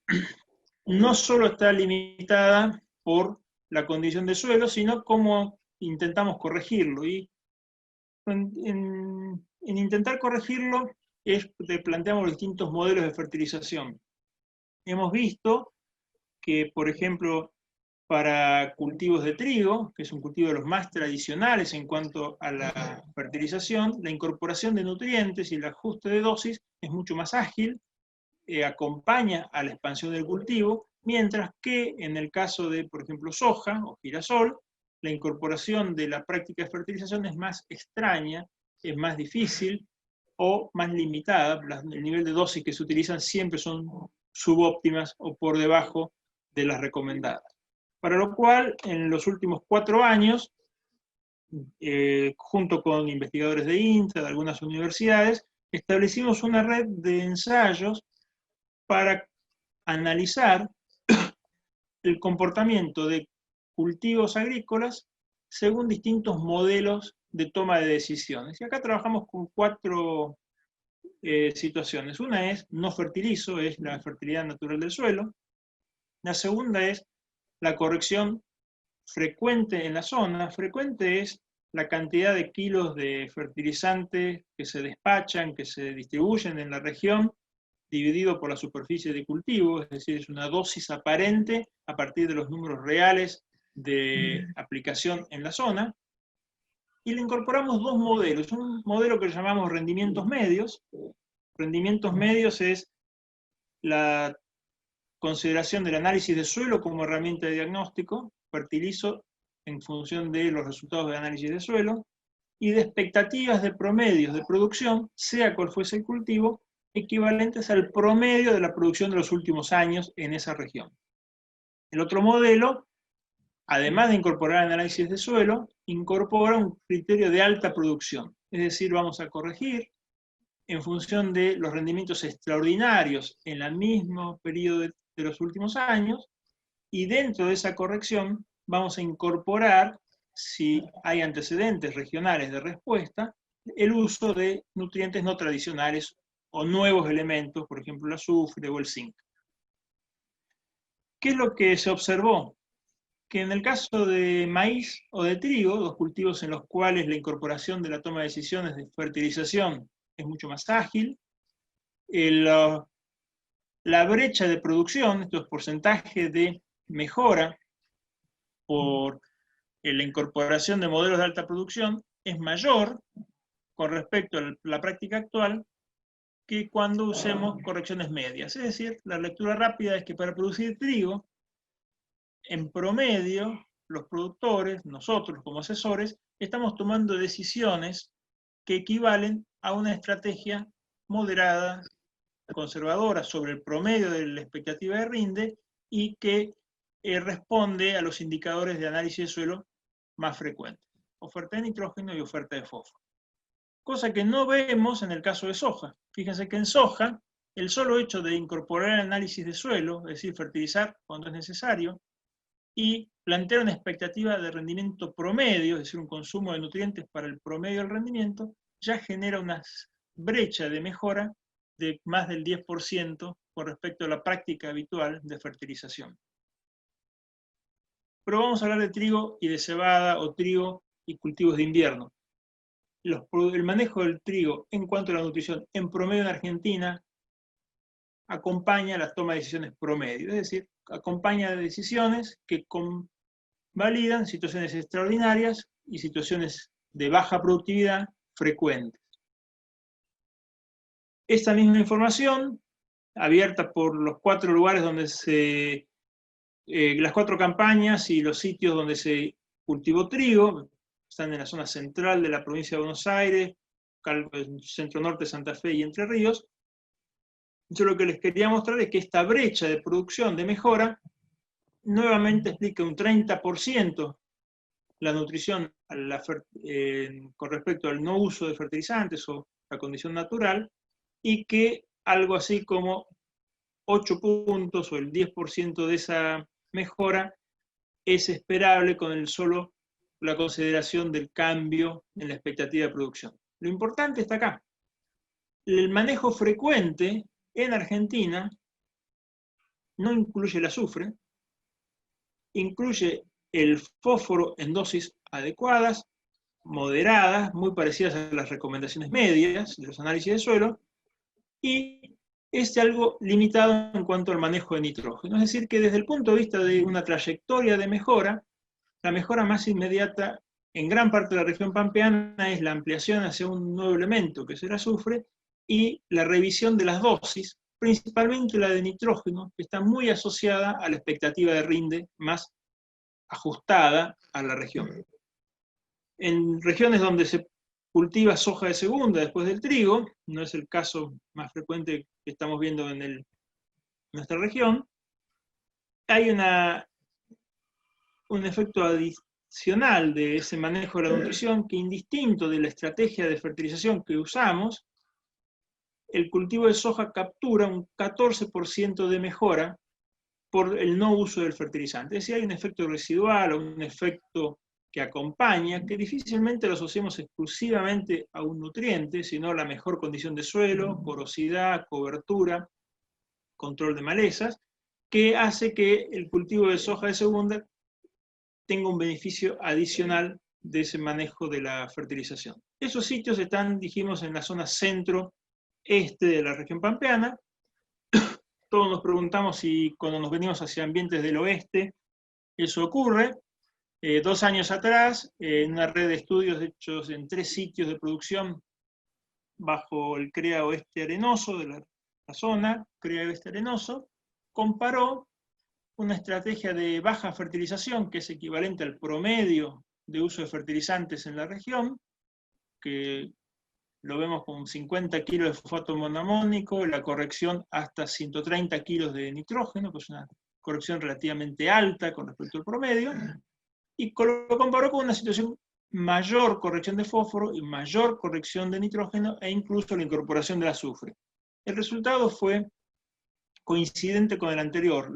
no solo está limitada por la condición de suelo, sino cómo intentamos corregirlo. Y en intentar corregirlo planteamos distintos modelos de fertilización. Hemos visto que, por ejemplo, para cultivos de trigo, que es un cultivo de los más tradicionales en cuanto a la fertilización, la incorporación de nutrientes y el ajuste de dosis es mucho más ágil, acompaña a la expansión del cultivo, mientras que en el caso de, por ejemplo, soja o girasol, la incorporación de la práctica de fertilización es más extraña, es más difícil o más limitada. El nivel de dosis que se utilizan siempre son subóptimas o por debajo de las recomendadas. Para lo cual, en los últimos 4 años, junto con investigadores de INTA, de algunas universidades, establecimos una red de ensayos para analizar el comportamiento de cultivos agrícolas según distintos modelos de toma de decisiones. Y acá trabajamos con 4 situaciones. Una es no fertilizo, es la fertilidad natural del suelo. La segunda es la corrección frecuente en la zona. Frecuente es la cantidad de kilos de fertilizante que se despachan, que se distribuyen en la región, dividido por la superficie de cultivo, es decir, es una dosis aparente a partir de los números reales de aplicación en la zona. Y le incorporamos 2 modelos. Un modelo que llamamos rendimientos medios. Rendimientos medios es la consideración del análisis de suelo como herramienta de diagnóstico, fertilizo en función de los resultados de análisis de suelo, y de expectativas de promedios de producción, sea cual fuese el cultivo, equivalentes al promedio de la producción de los últimos años en esa región. El otro modelo, además de incorporar análisis de suelo, incorpora un criterio de alta producción, es decir, vamos a corregir en función de los rendimientos extraordinarios en el mismo periodo de los últimos años, y dentro de esa corrección vamos a incorporar, si hay antecedentes regionales de respuesta, el uso de nutrientes no tradicionales o nuevos elementos, por ejemplo el azufre o el zinc. ¿Qué es lo que se observó? Que en el caso de maíz o de trigo, 2 cultivos en los cuales la incorporación de la toma de decisiones de fertilización es mucho más ágil, la brecha de producción, estos porcentajes de mejora por la incorporación de modelos de alta producción, es mayor con respecto a la práctica actual que cuando usemos correcciones medias. Es decir, la lectura rápida es que para producir trigo, en promedio, los productores, nosotros como asesores, estamos tomando decisiones que equivalen a una estrategia moderada, conservadora sobre el promedio de la expectativa de rinde y que responde a los indicadores de análisis de suelo más frecuentes. Oferta de nitrógeno y oferta de fósforo. Cosa que no vemos en el caso de soja. Fíjense que en soja, el solo hecho de incorporar el análisis de suelo, es decir, fertilizar cuando es necesario, y plantear una expectativa de rendimiento promedio, es decir, un consumo de nutrientes para el promedio del rendimiento, ya genera una brecha de mejora de más del 10% con respecto a la práctica habitual de fertilización. Pero vamos a hablar de trigo y de cebada o trigo y cultivos de invierno. El manejo del trigo en cuanto a la nutrición en promedio en Argentina acompaña la toma de decisiones promedio, es decir, acompaña decisiones que validan situaciones extraordinarias y situaciones de baja productividad frecuentes. Esta misma información, abierta por los 4 lugares donde las 4 campañas y los sitios donde se cultivó trigo, están en la zona central de la provincia de Buenos Aires, centro norte, Santa Fe y Entre Ríos. Yo lo que les quería mostrar es que esta brecha de producción, de mejora, nuevamente explica un 30% la nutrición con respecto al no uso de fertilizantes o la condición natural, y que algo así como 8 puntos o el 10% de esa mejora es esperable con la consideración del cambio en la expectativa de producción. Lo importante está acá. El manejo frecuente en Argentina no incluye el azufre, incluye el fósforo en dosis adecuadas, moderadas, muy parecidas a las recomendaciones medias de los análisis de suelo, y es algo limitado en cuanto al manejo de nitrógeno. Es decir, que desde el punto de vista de una trayectoria de mejora, la mejora más inmediata en gran parte de la región pampeana es la ampliación hacia un nuevo elemento, que es el azufre, y la revisión de las dosis, principalmente la de nitrógeno, que está muy asociada a la expectativa de rinde más ajustada a la región. En regiones donde se cultiva soja de segunda después del trigo, no es el caso más frecuente que estamos viendo en nuestra región, hay un efecto adicional de ese manejo de la nutrición que, indistinto de la estrategia de fertilización que usamos, el cultivo de soja captura un 14% de mejora por el no uso del fertilizante. Es decir, hay un efecto residual o un efecto que acompaña, que difícilmente lo asociamos exclusivamente a un nutriente, sino a la mejor condición de suelo, porosidad, cobertura, control de malezas, que hace que el cultivo de soja de segunda tenga un beneficio adicional de ese manejo de la fertilización. Esos sitios están, dijimos, en la zona centro-este de la región pampeana. Todos nos preguntamos si cuando nos venimos hacia ambientes del oeste eso ocurre. 2 años atrás, en una red de estudios hechos en 3 sitios de producción bajo el CREA Oeste Arenoso de la zona, CREA Oeste Arenoso, comparó una estrategia de baja fertilización, que es equivalente al promedio de uso de fertilizantes en la región, que lo vemos con 50 kilos de fosfato monoamónico, la corrección hasta 130 kilos de nitrógeno, que es una corrección relativamente alta con respecto al promedio, y lo comparó con una situación mayor corrección de fósforo y mayor corrección de nitrógeno e incluso la incorporación del azufre. El resultado fue coincidente con el anterior,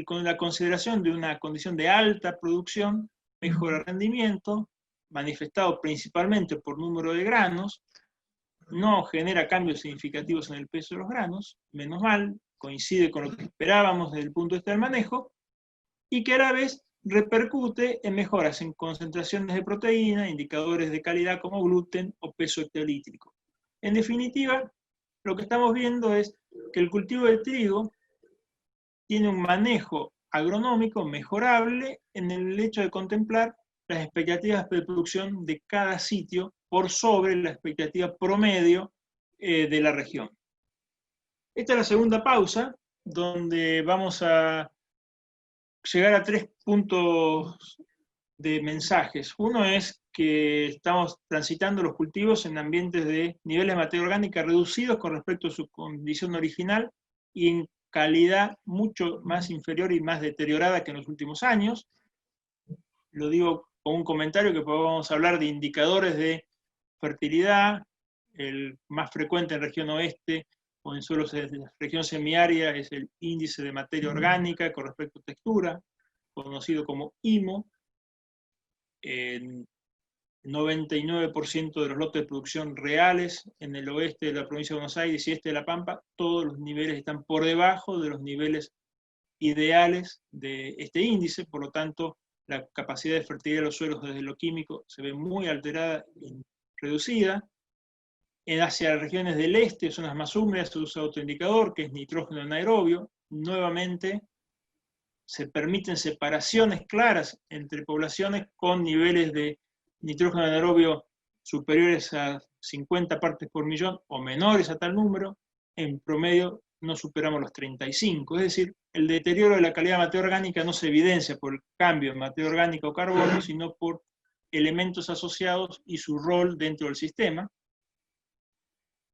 con la consideración de una condición de alta producción, mejora rendimiento, manifestado principalmente por número de granos, no genera cambios significativos en el peso de los granos, menos mal, coincide con lo que esperábamos desde el punto de vista del manejo, y que a la vez repercute en mejoras en concentraciones de proteína, indicadores de calidad como gluten o peso hectolítrico. En definitiva, lo que estamos viendo es que el cultivo de trigo tiene un manejo agronómico mejorable en el hecho de contemplar las expectativas de producción de cada sitio por sobre la expectativa promedio de la región. Esta es la segunda pausa, donde vamos a llegar a 3 puntos de mensajes. Uno es que estamos transitando los cultivos en ambientes de niveles de materia orgánica reducidos con respecto a su condición original y en calidad mucho más inferior y más deteriorada que en los últimos años. Lo digo con un comentario que vamos a hablar de indicadores de fertilidad. El más frecuente en región oeste o en suelos de la región semiárida es el índice de materia orgánica con respecto a textura, conocido como IMO. En 99% de los lotes de producción reales en el oeste de la provincia de Buenos Aires y este de La Pampa, todos los niveles están por debajo de los niveles ideales de este índice, por lo tanto, la capacidad de fertilidad de los suelos desde lo químico se ve muy alterada y reducida. Hacia las regiones del este, zonas más húmedas, se usa otro indicador, que es nitrógeno anaerobio. Nuevamente, se permiten separaciones claras entre poblaciones con niveles de nitrógeno anaerobio superiores a 50 partes por millón o menores a tal número. En promedio no superamos los 35. Es decir, el deterioro de la calidad de materia orgánica no se evidencia por el cambio en materia orgánica o carbono, sino por elementos asociados y su rol dentro del sistema.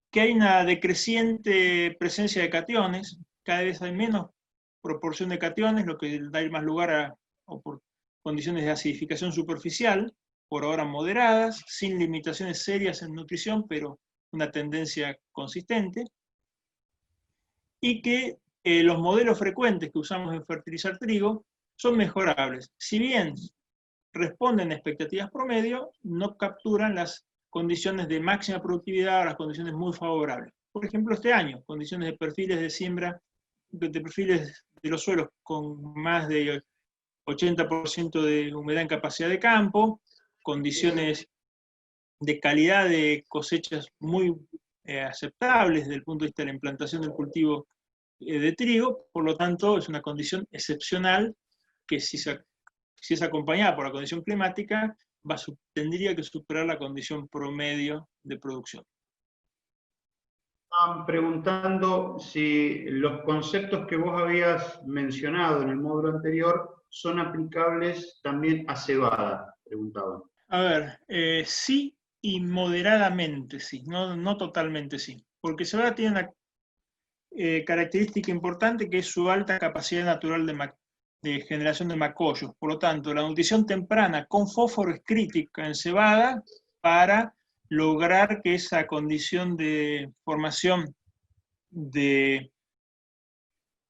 Que hay una decreciente presencia de cationes, cada vez hay menos proporción de cationes, lo que da más lugar a por condiciones de acidificación superficial, por ahora moderadas, sin limitaciones serias en nutrición, pero una tendencia consistente, y que los modelos frecuentes que usamos en fertilizar trigo son mejorables. Si bien responden a expectativas promedio, no capturan las condiciones de máxima productividad o las condiciones muy favorables. Por ejemplo, este año, condiciones de perfiles de siembra, de perfiles de los suelos con más de 80% de humedad en capacidad de campo, condiciones de calidad de cosechas muy aceptables desde el punto de vista de la implantación del cultivo de trigo, por lo tanto es una condición excepcional que si es acompañada por la condición climática, tendría que superar la condición promedio de producción. Estaban preguntando si los conceptos que vos habías mencionado en el módulo anterior son aplicables también a cebada, preguntaban. A ver, sí y moderadamente sí, no totalmente sí, porque cebada tiene una característica importante que es su alta capacidad natural de generación de macollos. Por lo tanto, la nutrición temprana con fósforo es crítica en cebada para lograr que esa condición de formación de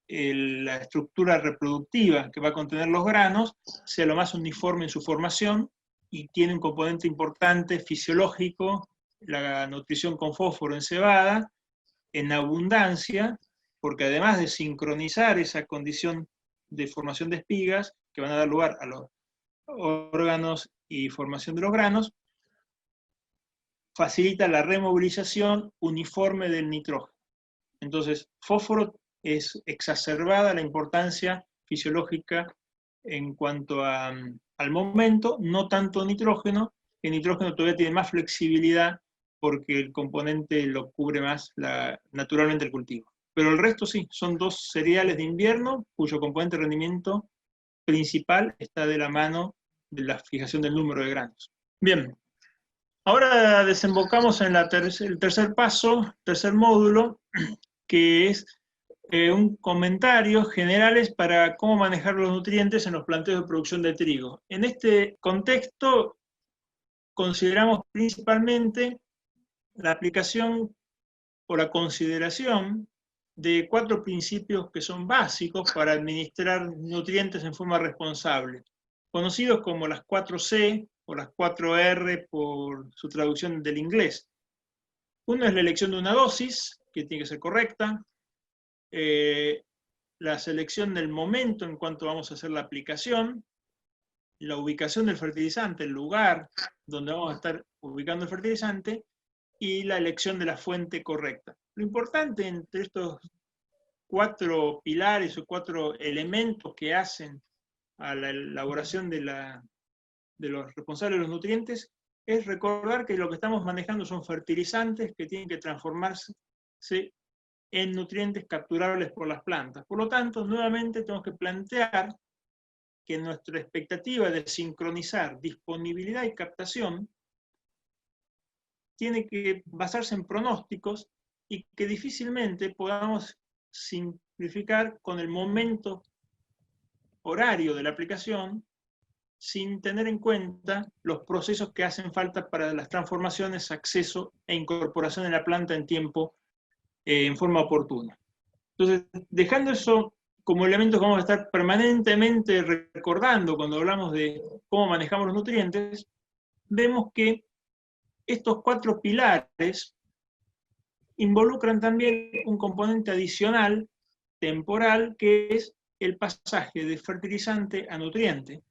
la estructura reproductiva que va a contener los granos sea lo más uniforme en su formación y tiene un componente importante fisiológico, la nutrición con fósforo en cebada, en abundancia, porque además de sincronizar esa condición de formación de espigas, que van a dar lugar a los órganos y formación de los granos, facilita la removilización uniforme del nitrógeno. Entonces, fósforo es exacerbada la importancia fisiológica en cuanto al momento, no tanto nitrógeno. El nitrógeno todavía tiene más flexibilidad porque el componente lo cubre más naturalmente el cultivo. Pero el resto sí, son dos cereales de invierno cuyo componente de rendimiento principal está de la mano de la fijación del número de granos. Bien, ahora desembocamos en el tercer paso, tercer módulo, que es un comentario generales para cómo manejar los nutrientes en los planteos de producción de trigo. En este contexto consideramos principalmente la aplicación o la consideración de 4 principios que son básicos para administrar nutrientes en forma responsable, conocidos como las 4C o las 4R por su traducción del inglés. Uno es la elección de una dosis, que tiene que ser correcta, la selección del momento en cuanto vamos a hacer la aplicación, la ubicación del fertilizante, el lugar donde vamos a estar ubicando el fertilizante, y la elección de la fuente correcta. Lo importante entre estos 4 pilares o 4 elementos que hacen a la elaboración de los responsables de los nutrientes es recordar que lo que estamos manejando son fertilizantes que tienen que transformarse en nutrientes capturables por las plantas. Por lo tanto, nuevamente tenemos que plantear que nuestra expectativa de sincronizar disponibilidad y captación tiene que basarse en pronósticos y que difícilmente podamos simplificar con el momento horario de la aplicación sin tener en cuenta los procesos que hacen falta para las transformaciones, acceso e incorporación en la planta en tiempo, en forma oportuna. Entonces, dejando eso como elementos que vamos a estar permanentemente recordando cuando hablamos de cómo manejamos los nutrientes, vemos que estos 4 pilares involucran también un componente adicional, temporal, que es el pasaje de fertilizante a nutriente.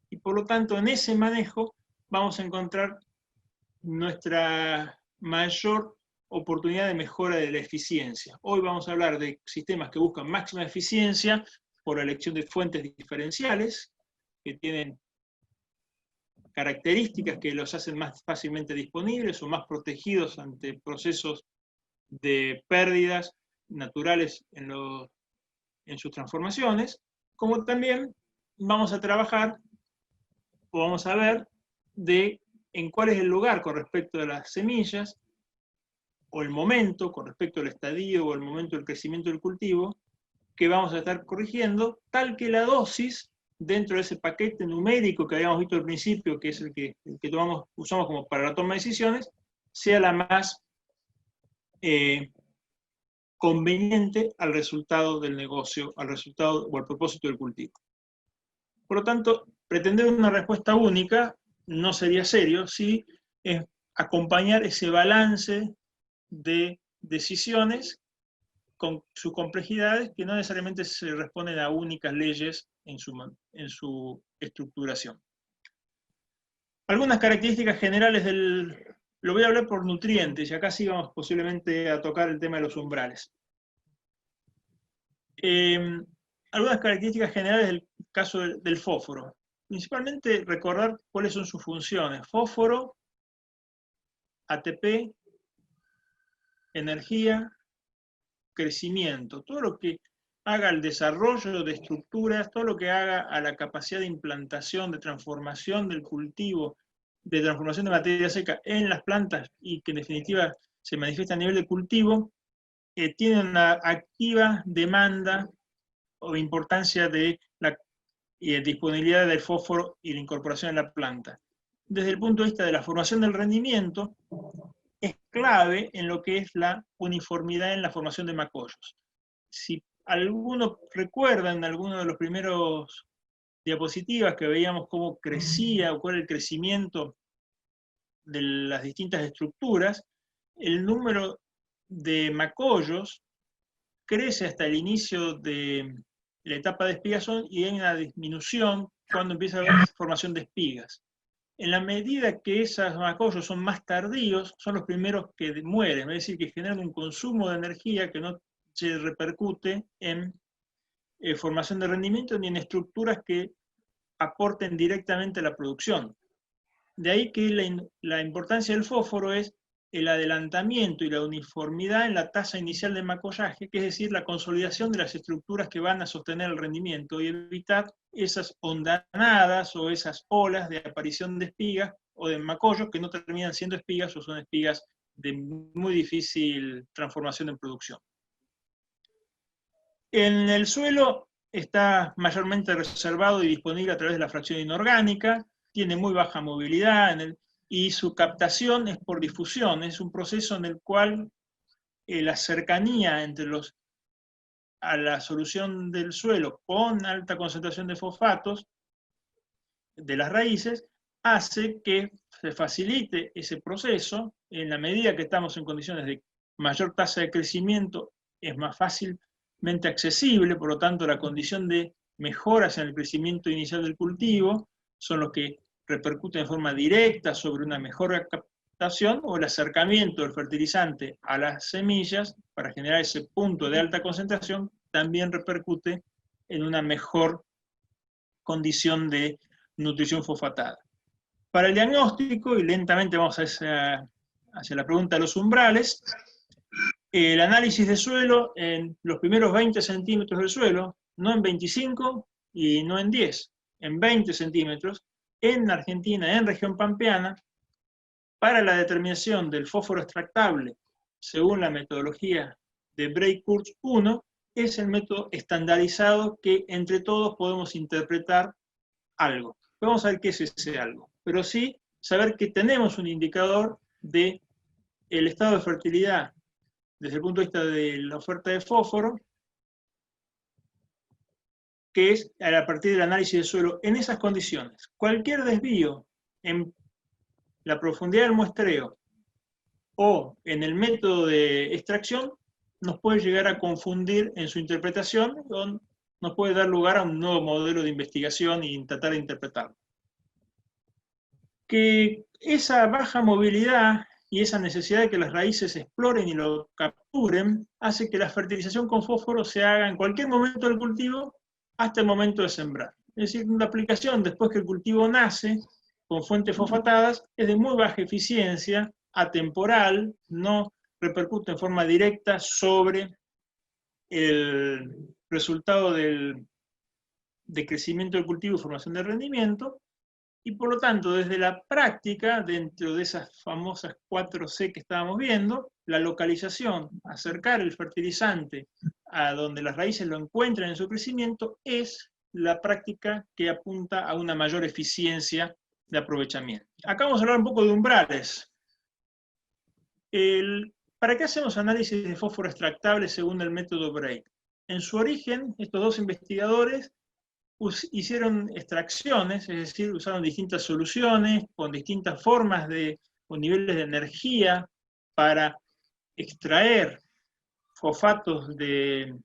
Y por lo tanto, en ese manejo vamos a encontrar nuestra mayor oportunidad de mejora de la eficiencia. Hoy vamos a hablar de sistemas que buscan máxima eficiencia por la elección de fuentes diferenciales, que tienen características que los hacen más fácilmente disponibles o más protegidos ante procesos de pérdidas naturales en sus transformaciones, como también vamos a trabajar o vamos a ver en cuál es el lugar con respecto a las semillas, o el momento con respecto al estadio o el momento del crecimiento del cultivo, que vamos a estar corrigiendo, tal que la dosis, dentro de ese paquete numérico que habíamos visto al principio, que es el que usamos como para la toma de decisiones, sea la más conveniente al resultado del negocio, al resultado o al propósito del cultivo. Por lo tanto, pretender una respuesta única no sería serio si es acompañar ese balance de decisiones con sus complejidades que no necesariamente se responden a únicas leyes en su estructuración. Algunas características generales lo voy a hablar por nutrientes, y acá sí vamos posiblemente a tocar el tema de los umbrales. Algunas características generales del caso del fósforo. Principalmente recordar cuáles son sus funciones. Fósforo, ATP, energía, crecimiento. Todo lo que haga el desarrollo de estructuras, todo lo que haga a la capacidad de implantación, de transformación del cultivo, de transformación de materia seca en las plantas y que en definitiva se manifiesta a nivel de cultivo, tiene una activa demanda o importancia de la disponibilidad del fósforo y la incorporación en la planta. Desde el punto de vista de la formación del rendimiento, es clave en lo que es la uniformidad en la formación de macollos. Si alguno recuerda en alguno de los primeros diapositivas que veíamos cómo crecía o cuál era el crecimiento de las distintas estructuras, el número de macollos crece hasta el inicio de la etapa de espigazón y hay una disminución cuando empieza a haber formación de espigas. En la medida que esos macollos son más tardíos, son los primeros que mueren, es decir, que generan un consumo de energía que no se repercute en formación de rendimiento ni en estructuras que aporten directamente a la producción. De ahí que la importancia del fósforo es el adelantamiento y la uniformidad en la tasa inicial de macollaje, que es decir, la consolidación de las estructuras que van a sostener el rendimiento y evitar esas ondanadas o esas olas de aparición de espigas o de macollos que no terminan siendo espigas o son espigas de muy difícil transformación en producción. En el suelo está mayormente reservado y disponible a través de la fracción inorgánica, tiene muy baja movilidad y su captación es por difusión, es un proceso en el cual la cercanía a la solución del suelo con alta concentración de fosfatos de las raíces hace que se facilite ese proceso. En la medida que estamos en condiciones de mayor tasa de crecimiento, es más fácilmente accesible, por lo tanto la condición de mejoras en el crecimiento inicial del cultivo son los que repercuten de forma directa sobre una mejor captación o el acercamiento del fertilizante a las semillas para generar ese punto de alta concentración también repercute en una mejor condición de nutrición fosfatada. Para el diagnóstico, y lentamente vamos hacia la pregunta de los umbrales, el análisis de suelo en los primeros 20 centímetros del suelo, no en 25 y no en 10, en 20 centímetros, en Argentina, en región pampeana, para la determinación del fósforo extractable, según la metodología de Bray-Kurtz 1, es el método estandarizado que entre todos podemos interpretar algo. Vamos a ver qué es ese algo, pero sí saber que tenemos un indicador del estado de fertilidad desde el punto de vista de la oferta de fósforo, que es a partir del análisis del suelo en esas condiciones. Cualquier desvío en la profundidad del muestreo o en el método de extracción nos puede llegar a confundir en su interpretación o nos puede dar lugar a un nuevo modelo de investigación y tratar de interpretarlo. Que esa baja movilidad y esa necesidad de que las raíces exploren y lo capturen hace que la fertilización con fósforo se haga en cualquier momento del cultivo hasta el momento de sembrar. Es decir, la aplicación después que el cultivo nace con fuentes fosfatadas es de muy baja eficiencia, atemporal, no repercute en forma directa sobre el resultado de crecimiento del cultivo y formación de rendimiento, y por lo tanto, desde la práctica, dentro de esas famosas 4C que estábamos viendo, la localización, acercar el fertilizante a donde las raíces lo encuentran en su crecimiento, es la práctica que apunta a una mayor eficiencia de aprovechamiento. Acá vamos a hablar un poco de umbrales. ¿Para qué hacemos análisis de fósforo extractable según el método Bray? En su origen, estos dos investigadores hicieron extracciones, es decir, usaron distintas soluciones con distintas formas con niveles de energía para extraer fosfatos de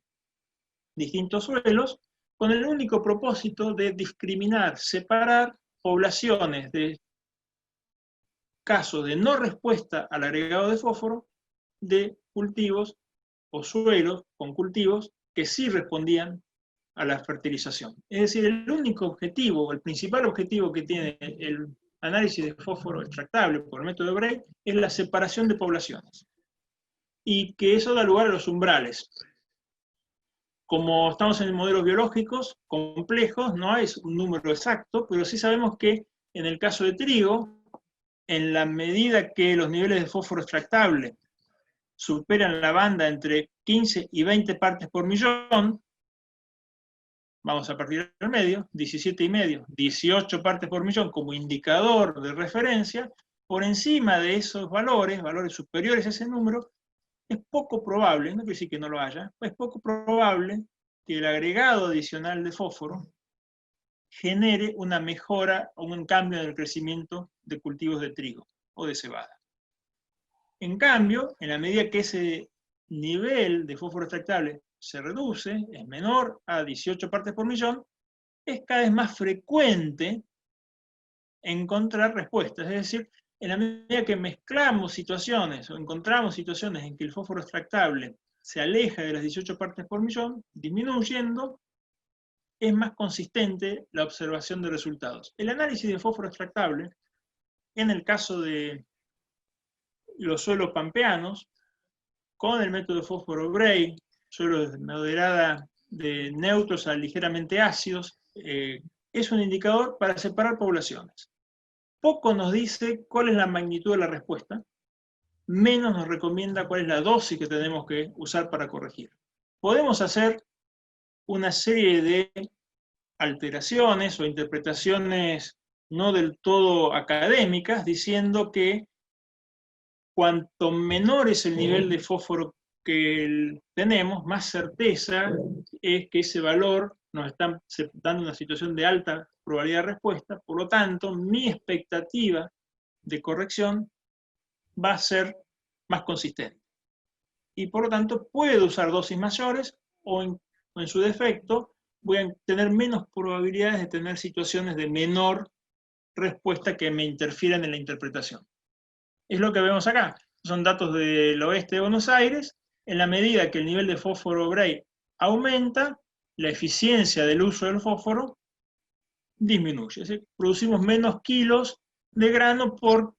distintos suelos, con el único propósito de discriminar, separar poblaciones de casos de no respuesta al agregado de fósforo de cultivos o suelos con cultivos que sí respondían a la fertilización. Es decir, el único objetivo, el principal objetivo que tiene el análisis de fósforo extractable por el método de Bray es la separación de poblaciones. Y que eso da lugar a los umbrales. Como estamos en modelos biológicos complejos, no hay un número exacto, pero sí sabemos que en el caso de trigo, en la medida que los niveles de fósforo extractable superan la banda entre 15 y 20 partes por millón, vamos a partir del medio, 17,5, 18 partes por millón como indicador de referencia, por encima de esos valores, valores superiores a ese número, es poco probable, no quiere decir que no lo haya, es poco probable que el agregado adicional de fósforo genere una mejora o un cambio en el crecimiento de cultivos de trigo o de cebada. En cambio, en la medida que ese nivel de fósforo extractable se reduce, es menor a 18 partes por millón, es cada vez más frecuente encontrar respuestas. Es decir, en la medida que mezclamos situaciones o encontramos situaciones en que el fósforo extractable se aleja de las 18 partes por millón, disminuyendo, es más consistente la observación de resultados. El análisis de fósforo extractable, en el caso de los suelos pampeanos, con el método de fósforo Bray, suelos de moderada de neutros a ligeramente ácidos, es un indicador para separar poblaciones. Poco nos dice cuál es la magnitud de la respuesta, menos nos recomienda cuál es la dosis que tenemos que usar para corregir. Podemos hacer una serie de alteraciones o interpretaciones no del todo académicas, diciendo que cuanto menor es el nivel de fósforo que tenemos, más certeza es que ese valor nos está dando una situación de alta probabilidad de respuesta, por lo tanto, mi expectativa de corrección va a ser más consistente. Y por lo tanto, puedo usar dosis mayores o en su defecto, voy a tener menos probabilidades de tener situaciones de menor respuesta que me interfieran en la interpretación. Es lo que vemos acá. Son datos del oeste de Buenos Aires. En la medida que el nivel de fósforo Bray aumenta, la eficiencia del uso del fósforo disminuye. Es decir, producimos menos kilos de grano por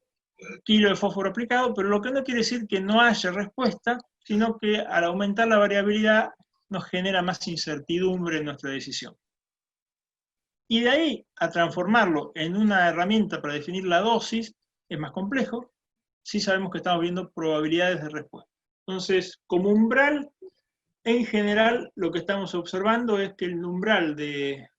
kilo de fósforo aplicado, pero lo que no quiere decir que no haya respuesta, sino que al aumentar la variabilidad nos genera más incertidumbre en nuestra decisión. Y de ahí a transformarlo en una herramienta para definir la dosis es más complejo. Sí sabemos que estamos viendo probabilidades de respuesta. Entonces, como umbral, en general lo que estamos observando es que el umbral de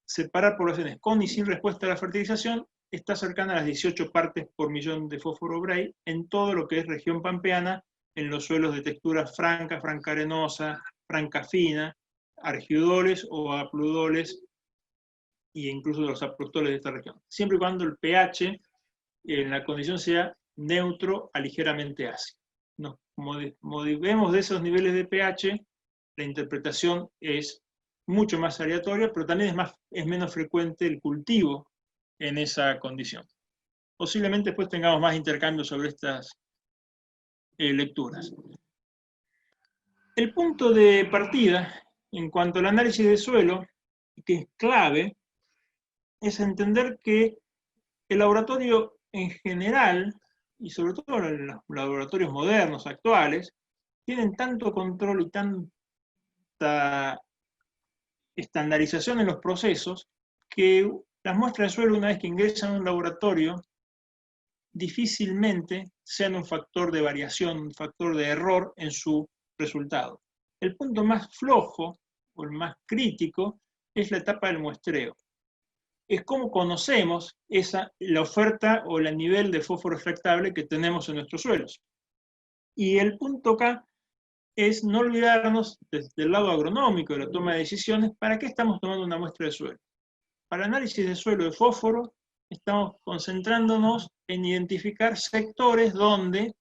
separar poblaciones con y sin respuesta a la fertilización está cercana a las 18 partes por millón de fósforo Bray en todo lo que es región pampeana, en los suelos de textura franca, franca arenosa, franca fina, argidoles o apludoles, e incluso de los aprotoles de esta región. Siempre y cuando el pH en la condición sea neutro a ligeramente ácido. Nos movemos de esos niveles de pH, la interpretación es mucho más aleatoria, pero también es menos frecuente el cultivo en esa condición. Posiblemente después tengamos más intercambios sobre estas lecturas. El punto de partida, en cuanto al análisis de suelo, que es clave, es entender que el laboratorio en general, y sobre todo en los laboratorios modernos, actuales, tienen tanto control y tanta estandarización en los procesos que las muestras de suelo, una vez que ingresan a un laboratorio, difícilmente sean un factor de variación, un factor de error en su resultado. El punto más flojo, o el más crítico, es la etapa del muestreo. Es cómo conocemos la oferta o el nivel de fósforo extractable que tenemos en nuestros suelos. Y el punto acá es no olvidarnos desde el lado agronómico de la toma de decisiones, ¿para qué estamos tomando una muestra de suelo? Para análisis de suelo de fósforo, estamos concentrándonos en identificar sectores donde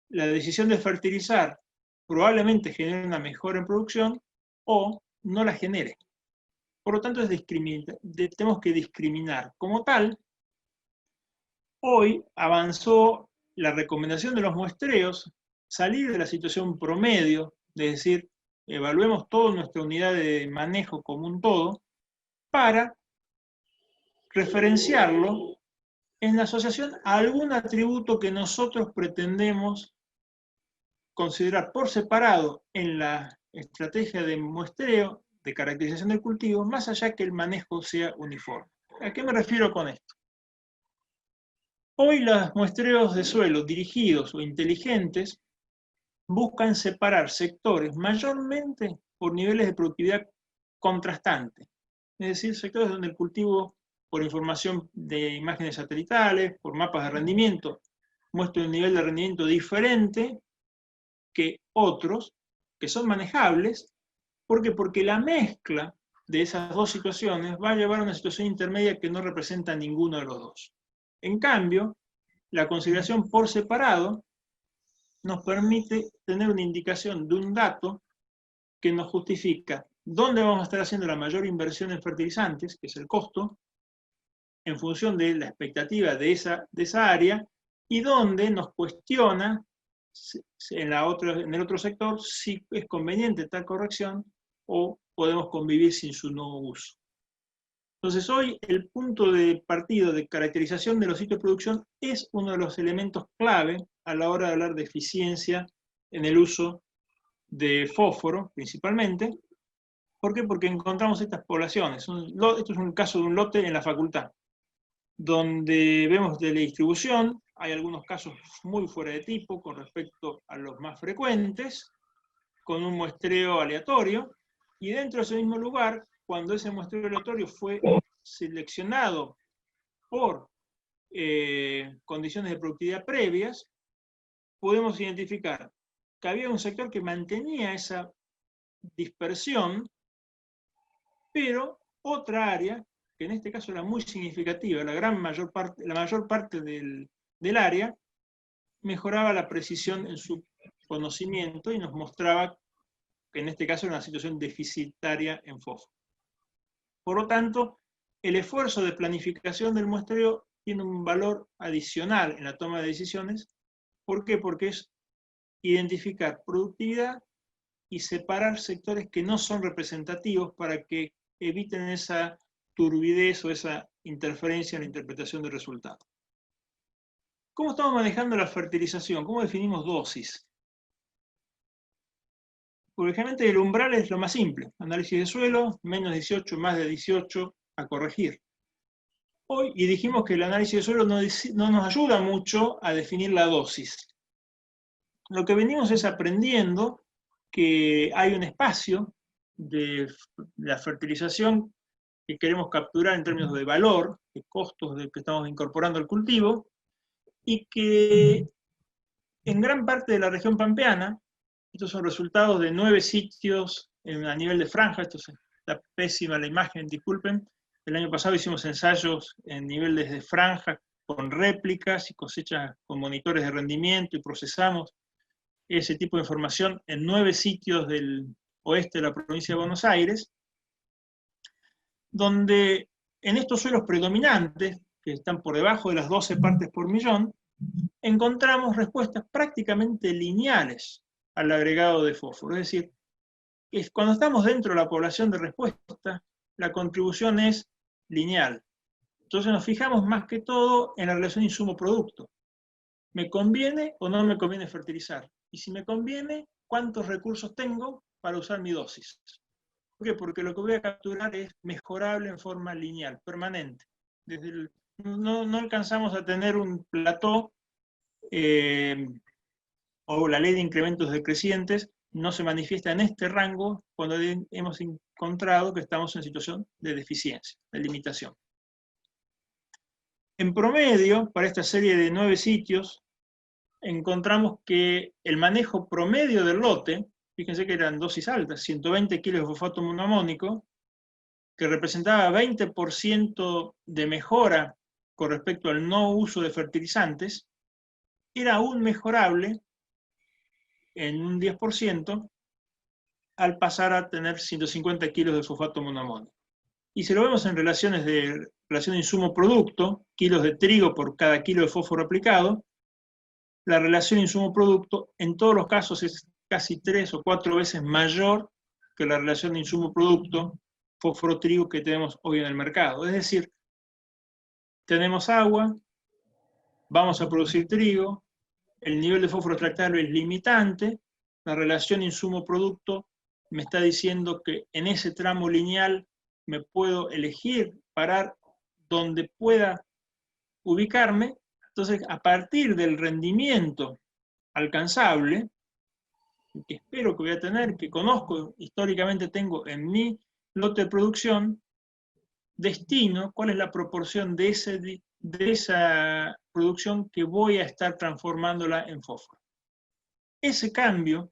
la decisión de fertilizar probablemente genere una mejora en producción o no la genere. Por lo tanto, tenemos que discriminar. Como tal, hoy avanzó la recomendación de los muestreos, salir de la situación promedio, es decir, evaluemos toda nuestra unidad de manejo como un todo, para referenciarlo en asociación a algún atributo que nosotros pretendemos considerar por separado en la estrategia de muestreo, de caracterización del cultivo, más allá que el manejo sea uniforme. ¿A qué me refiero con esto? Hoy los muestreos de suelo dirigidos o inteligentes buscan separar sectores mayormente por niveles de productividad contrastantes. Es decir, sectores donde el cultivo, por información de imágenes satelitales, por mapas de rendimiento, muestra un nivel de rendimiento diferente que otros, que son manejables. ¿Por qué? Porque la mezcla de esas dos situaciones va a llevar a una situación intermedia que no representa ninguno de los dos. En cambio, la consideración por separado nos permite tener una indicación de un dato que nos justifica dónde vamos a estar haciendo la mayor inversión en fertilizantes, que es el costo, en función de la expectativa de esa área, y dónde nos cuestiona en el otro sector si es conveniente tal corrección o podemos convivir sin su no uso. Entonces hoy el punto de partida de caracterización de los sitios de producción es uno de los elementos clave a la hora de hablar de eficiencia en el uso de fósforo, principalmente. ¿Por qué? Porque encontramos estas poblaciones. Esto es un caso de un lote en la facultad, donde vemos de la distribución, hay algunos casos muy fuera de tipo con respecto a los más frecuentes, con un muestreo aleatorio, y dentro de ese mismo lugar, cuando ese muestreo aleatorio fue seleccionado por condiciones de productividad previas, podemos identificar que había un sector que mantenía esa dispersión, pero otra área, que en este caso era muy significativa, la mayor parte del área, mejoraba la precisión en su conocimiento y nos mostraba que en este caso era una situación deficitaria en fósforo. Por lo tanto, el esfuerzo de planificación del muestreo tiene un valor adicional en la toma de decisiones. ¿Por qué? Porque es identificar productividad y separar sectores que no son representativos para que eviten esa turbidez o esa interferencia en la interpretación del resultado. ¿Cómo estamos manejando la fertilización? ¿Cómo definimos dosis? Porque generalmente el umbral es lo más simple. Análisis de suelo, menos 18, más de 18, a corregir. Hoy, y dijimos que el análisis de suelo no nos ayuda mucho a definir la dosis. Lo que venimos es aprendiendo que hay un espacio de la fertilización que queremos capturar en términos de valor, de costos de que estamos incorporando al cultivo, y que en gran parte de la región pampeana, estos son resultados de 9 sitios a nivel de franja, está pésima la imagen, disculpen. El año pasado hicimos ensayos en niveles de franja con réplicas y cosechas con monitores de rendimiento y procesamos ese tipo de información en 9 sitios del oeste de la provincia de Buenos Aires, donde en estos suelos predominantes, que están por debajo de las 12 partes por millón, encontramos respuestas prácticamente lineales al agregado de fósforo. Es decir, cuando estamos dentro de la población de respuesta, la contribución es lineal. Entonces nos fijamos más que todo en la relación insumo-producto. ¿Me conviene o no me conviene fertilizar? Y si me conviene, ¿cuántos recursos tengo para usar mi dosis? ¿Por qué? Porque lo que voy a capturar es mejorable en forma lineal, permanente. No alcanzamos a tener un plató o la ley de incrementos decrecientes no se manifiesta en este rango cuando hemos encontrado que estamos en situación de deficiencia, de limitación. En promedio, para esta serie de 9 sitios, encontramos que el manejo promedio del lote, fíjense que eran dosis altas, 120 kilos de fosfato monoamónico, que representaba 20% de mejora con respecto al no uso de fertilizantes, era aún mejorable en un 10% al pasar a tener 150 kilos de fosfato monoamónico. Y si lo vemos en relación de insumo-producto, kilos de trigo por cada kilo de fósforo aplicado, la relación insumo-producto en todos los casos es casi 3 o 4 veces mayor que la relación de insumo-producto fósforo-trigo que tenemos hoy en el mercado. Es decir, tenemos agua, vamos a producir trigo, el nivel de fósforo extractable es limitante, la relación insumo-producto me está diciendo que en ese tramo lineal me puedo elegir, parar donde pueda ubicarme. Entonces, a partir del rendimiento alcanzable, que espero que voy a tener, que conozco, históricamente tengo en mi lote de producción, destino cuál es la proporción de esa producción que voy a estar transformándola en fósforo. Ese cambio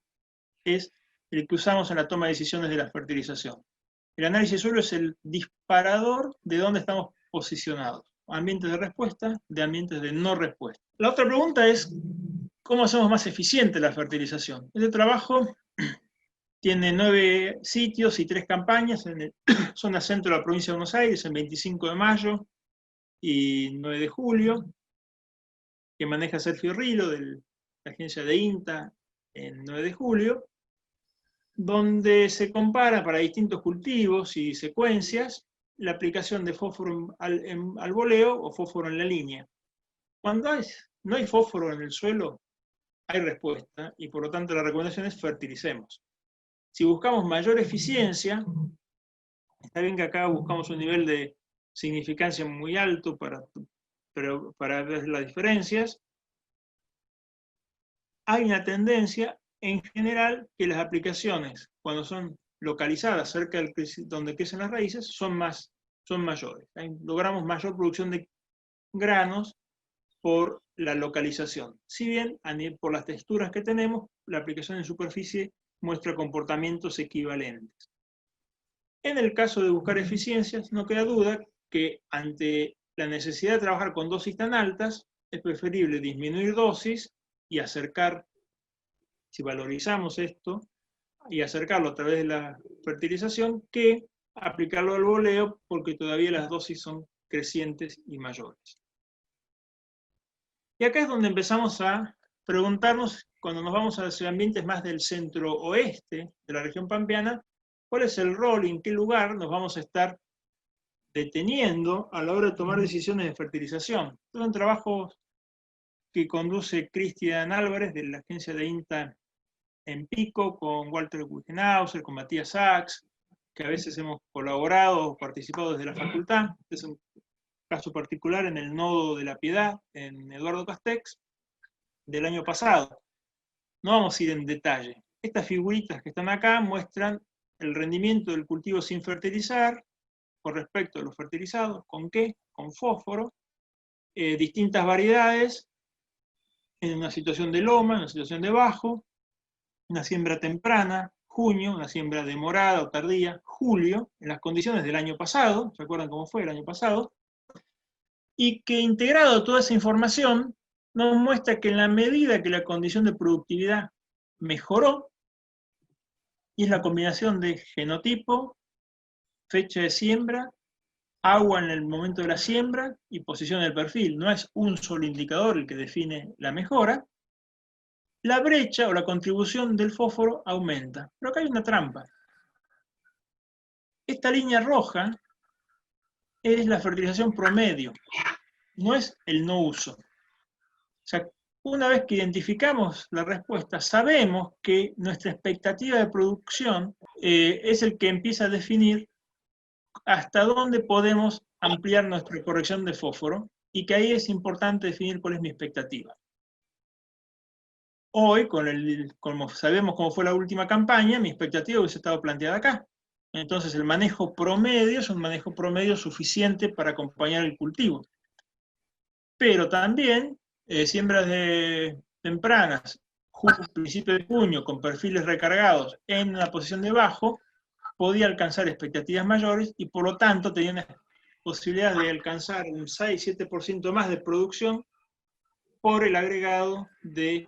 es el que usamos en la toma de decisiones de la fertilización. El análisis de suelo es el disparador de dónde estamos posicionados. Ambientes de respuesta, de ambientes de no respuesta. La otra pregunta es, ¿cómo hacemos más eficiente la fertilización? Este trabajo tiene 9 sitios y 3 campañas en el zona centro de la provincia de Buenos Aires, en 25 de mayo y 9 de julio, que maneja Sergio Rilo, de la agencia de INTA, en 9 de julio, donde se compara para distintos cultivos y secuencias la aplicación de fósforo al boleo o fósforo en la línea. Cuando no hay fósforo en el suelo, hay respuesta, y por lo tanto la recomendación es fertilicemos. Si buscamos mayor eficiencia, está bien que acá buscamos un nivel de significancia muy alto para ver las diferencias. Hay una tendencia en general que las aplicaciones, cuando son localizadas cerca del donde crecen las raíces, son mayores. Logramos mayor producción de granos por la localización. Si bien, por las texturas que tenemos, la aplicación en superficie muestra comportamientos equivalentes. En el caso de buscar eficiencias, no queda duda que ante la necesidad de trabajar con dosis tan altas, es preferible disminuir dosis y acercar, si valorizamos esto, y acercarlo a través de la fertilización, que aplicarlo al boleo, porque todavía las dosis son crecientes y mayores. Y acá es donde empezamos a preguntarnos, cuando nos vamos hacia ambientes más del centro-oeste de la región pampeana, cuál es el rol y en qué lugar nos vamos a estar deteniendo a la hora de tomar decisiones de fertilización. Todo un trabajo que conduce Cristian Álvarez de la agencia de INTA en Pico, con Walter Wigenhauser, con Matías Sachs, que a veces hemos colaborado o participado desde la facultad. Es un caso particular en el nodo de La Piedad, en Eduardo Castex, del año pasado. No vamos a ir en detalle. Estas figuritas que están acá muestran el rendimiento del cultivo sin fertilizar con respecto a los fertilizados. ¿Con qué? Con fósforo. Distintas variedades en una situación de loma, en una situación de bajo, una siembra temprana, junio, una siembra demorada o tardía, julio, en las condiciones del año pasado, ¿se acuerdan cómo fue el año pasado? Y que integrado toda esa información nos muestra que en la medida que la condición de productividad mejoró, y es la combinación de genotipo, fecha de siembra, agua en el momento de la siembra y posición del perfil, no es un solo indicador el que define la mejora, la brecha o la contribución del fósforo aumenta. Pero acá hay una trampa. Esta línea roja es la fertilización promedio, no es el no uso. O sea, una vez que identificamos la respuesta, sabemos que nuestra expectativa de producción es el que empieza a definir hasta dónde podemos ampliar nuestra corrección de fósforo, y que ahí es importante definir cuál es mi expectativa. Hoy, como sabemos cómo fue la última campaña, mi expectativa hubiese estado planteada acá. Entonces el manejo promedio es un manejo promedio suficiente para acompañar el cultivo. Pero también siembras tempranas, principio de junio, con perfiles recargados en una posición de bajo, podía alcanzar expectativas mayores y por lo tanto tenía una posibilidad de alcanzar un 6-7% más de producción por el agregado de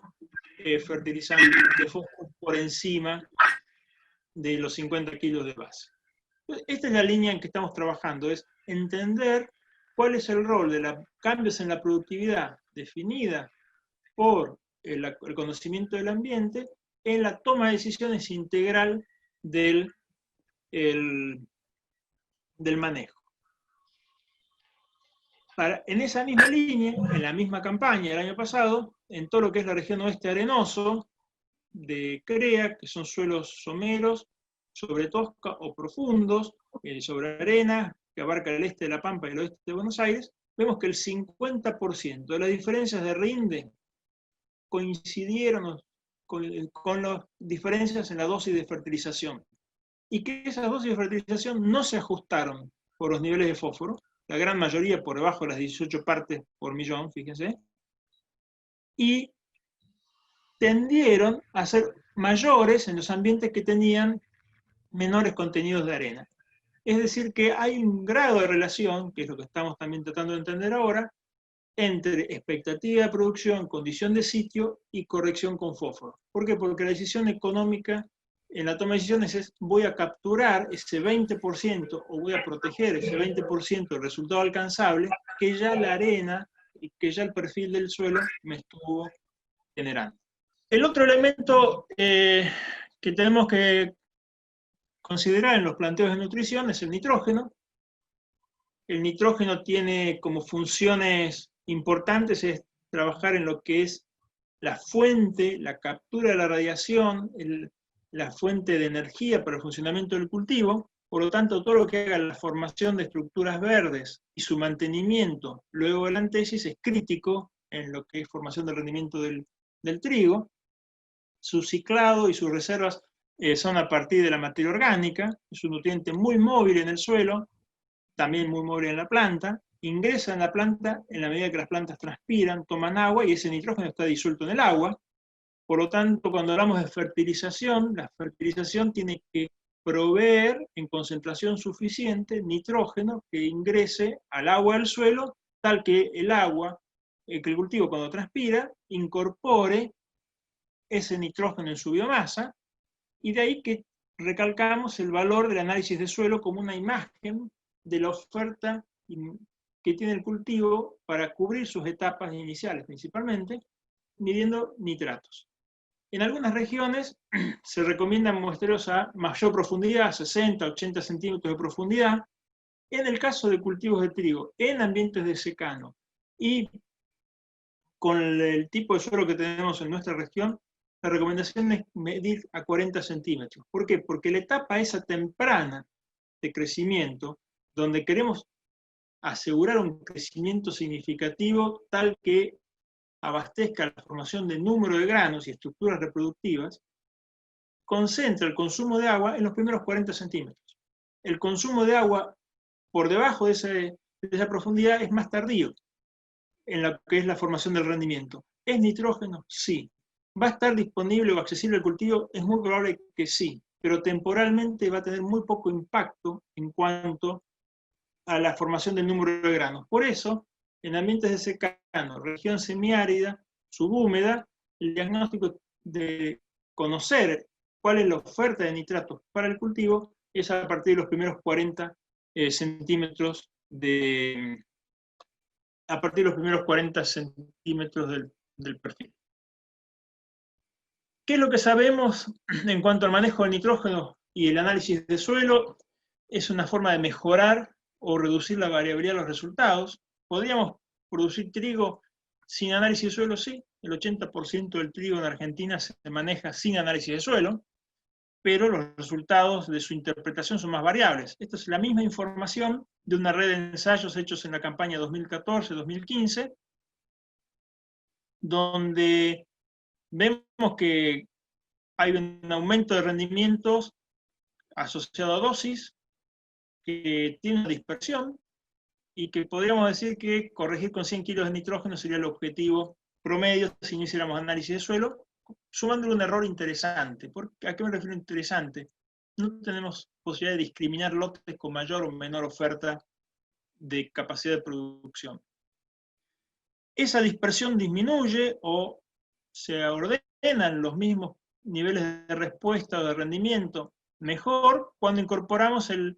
fertilizante de fósforo por encima de los 50 kilos de base. Esta es la línea en que estamos trabajando, es entender cuál es el rol de los cambios en la productividad definida por el conocimiento del ambiente en la toma de decisiones integral del manejo. En esa misma línea, en la misma campaña del año pasado, en todo lo que es la región oeste arenoso de CREA, que son suelos someros, sobre tosca o profundos, sobre arena, que abarca el este de La Pampa y el oeste de Buenos Aires, vemos que el 50% de las diferencias de rinde coincidieron con las diferencias en la dosis de fertilización. Y que esas dosis de fertilización no se ajustaron por los niveles de fósforo, la gran mayoría por debajo de las 18 partes por millón, fíjense, y tendieron a ser mayores en los ambientes que tenían menores contenidos de arena. Es decir, que hay un grado de relación, que es lo que estamos también tratando de entender ahora, entre expectativa de producción, condición de sitio y corrección con fósforo. ¿Por qué? Porque la decisión económica en la toma de decisiones es: voy a capturar ese 20% o voy a proteger ese 20% del resultado alcanzable que ya la arena y que ya el perfil del suelo me estuvo generando. El otro elemento que tenemos que considerar en los planteos de nutrición es el nitrógeno. El nitrógeno tiene como funciones importantes es trabajar en lo que es la fuente, la captura de la radiación, la fuente de energía para el funcionamiento del cultivo. Por lo tanto, todo lo que haga la formación de estructuras verdes y su mantenimiento luego de la antesis es crítico en lo que es formación del rendimiento del trigo. Su ciclado y sus reservas son a partir de la materia orgánica, es un nutriente muy móvil en el suelo, también muy móvil en la planta, ingresa en la planta en la medida que las plantas transpiran, toman agua y ese nitrógeno está disuelto en el agua. Por lo tanto, cuando hablamos de fertilización, la fertilización tiene que proveer en concentración suficiente nitrógeno que ingrese al agua del suelo, tal que el agua, que el cultivo cuando transpira, incorpore ese nitrógeno en su biomasa, y de ahí que recalcamos el valor del análisis de suelo como una imagen de la oferta que tiene el cultivo para cubrir sus etapas iniciales principalmente, midiendo nitratos. En algunas regiones se recomiendan muestreos a mayor profundidad, 60, 80 centímetros de profundidad. En el caso de cultivos de trigo en ambientes de secano y con el tipo de suelo que tenemos en nuestra región, la recomendación es medir a 40 centímetros. ¿Por qué? Porque la etapa esa temprana de crecimiento, donde queremos asegurar un crecimiento significativo tal que abastezca la formación de número de granos y estructuras reproductivas, concentra el consumo de agua en los primeros 40 centímetros. El consumo de agua por debajo de esa profundidad es más tardío en lo que es la formación del rendimiento. ¿Es nitrógeno? Sí. ¿Va a estar disponible o accesible al cultivo? Es muy probable que sí, pero temporalmente va a tener muy poco impacto en cuanto a la formación del número de granos. Por eso, en ambientes de secano, región semiárida, subhúmeda, el diagnóstico de conocer cuál es la oferta de nitratos para el cultivo es a partir de los primeros 40 centímetros a partir de los primeros 40 centímetros del perfil. ¿Qué es lo que sabemos en cuanto al manejo del nitrógeno y el análisis de suelo? Es una forma de mejorar o reducir la variabilidad de los resultados. ¿Podríamos producir trigo sin análisis de suelo? Sí, el 80% del trigo en Argentina se maneja sin análisis de suelo, pero los resultados de su interpretación son más variables. Esta es la misma información de una red de ensayos hechos en la campaña 2014-2015, donde vemos que hay un aumento de rendimientos asociado a dosis, que tiene una dispersión, y que podríamos decir que corregir con 100 kilos de nitrógeno sería el objetivo promedio si no hiciéramos análisis de suelo, sumándole un error interesante. ¿A qué me refiero interesante? No tenemos posibilidad de discriminar lotes con mayor o menor oferta de capacidad de producción. Esa dispersión disminuye o se ordenan los mismos niveles de respuesta o de rendimiento mejor cuando incorporamos el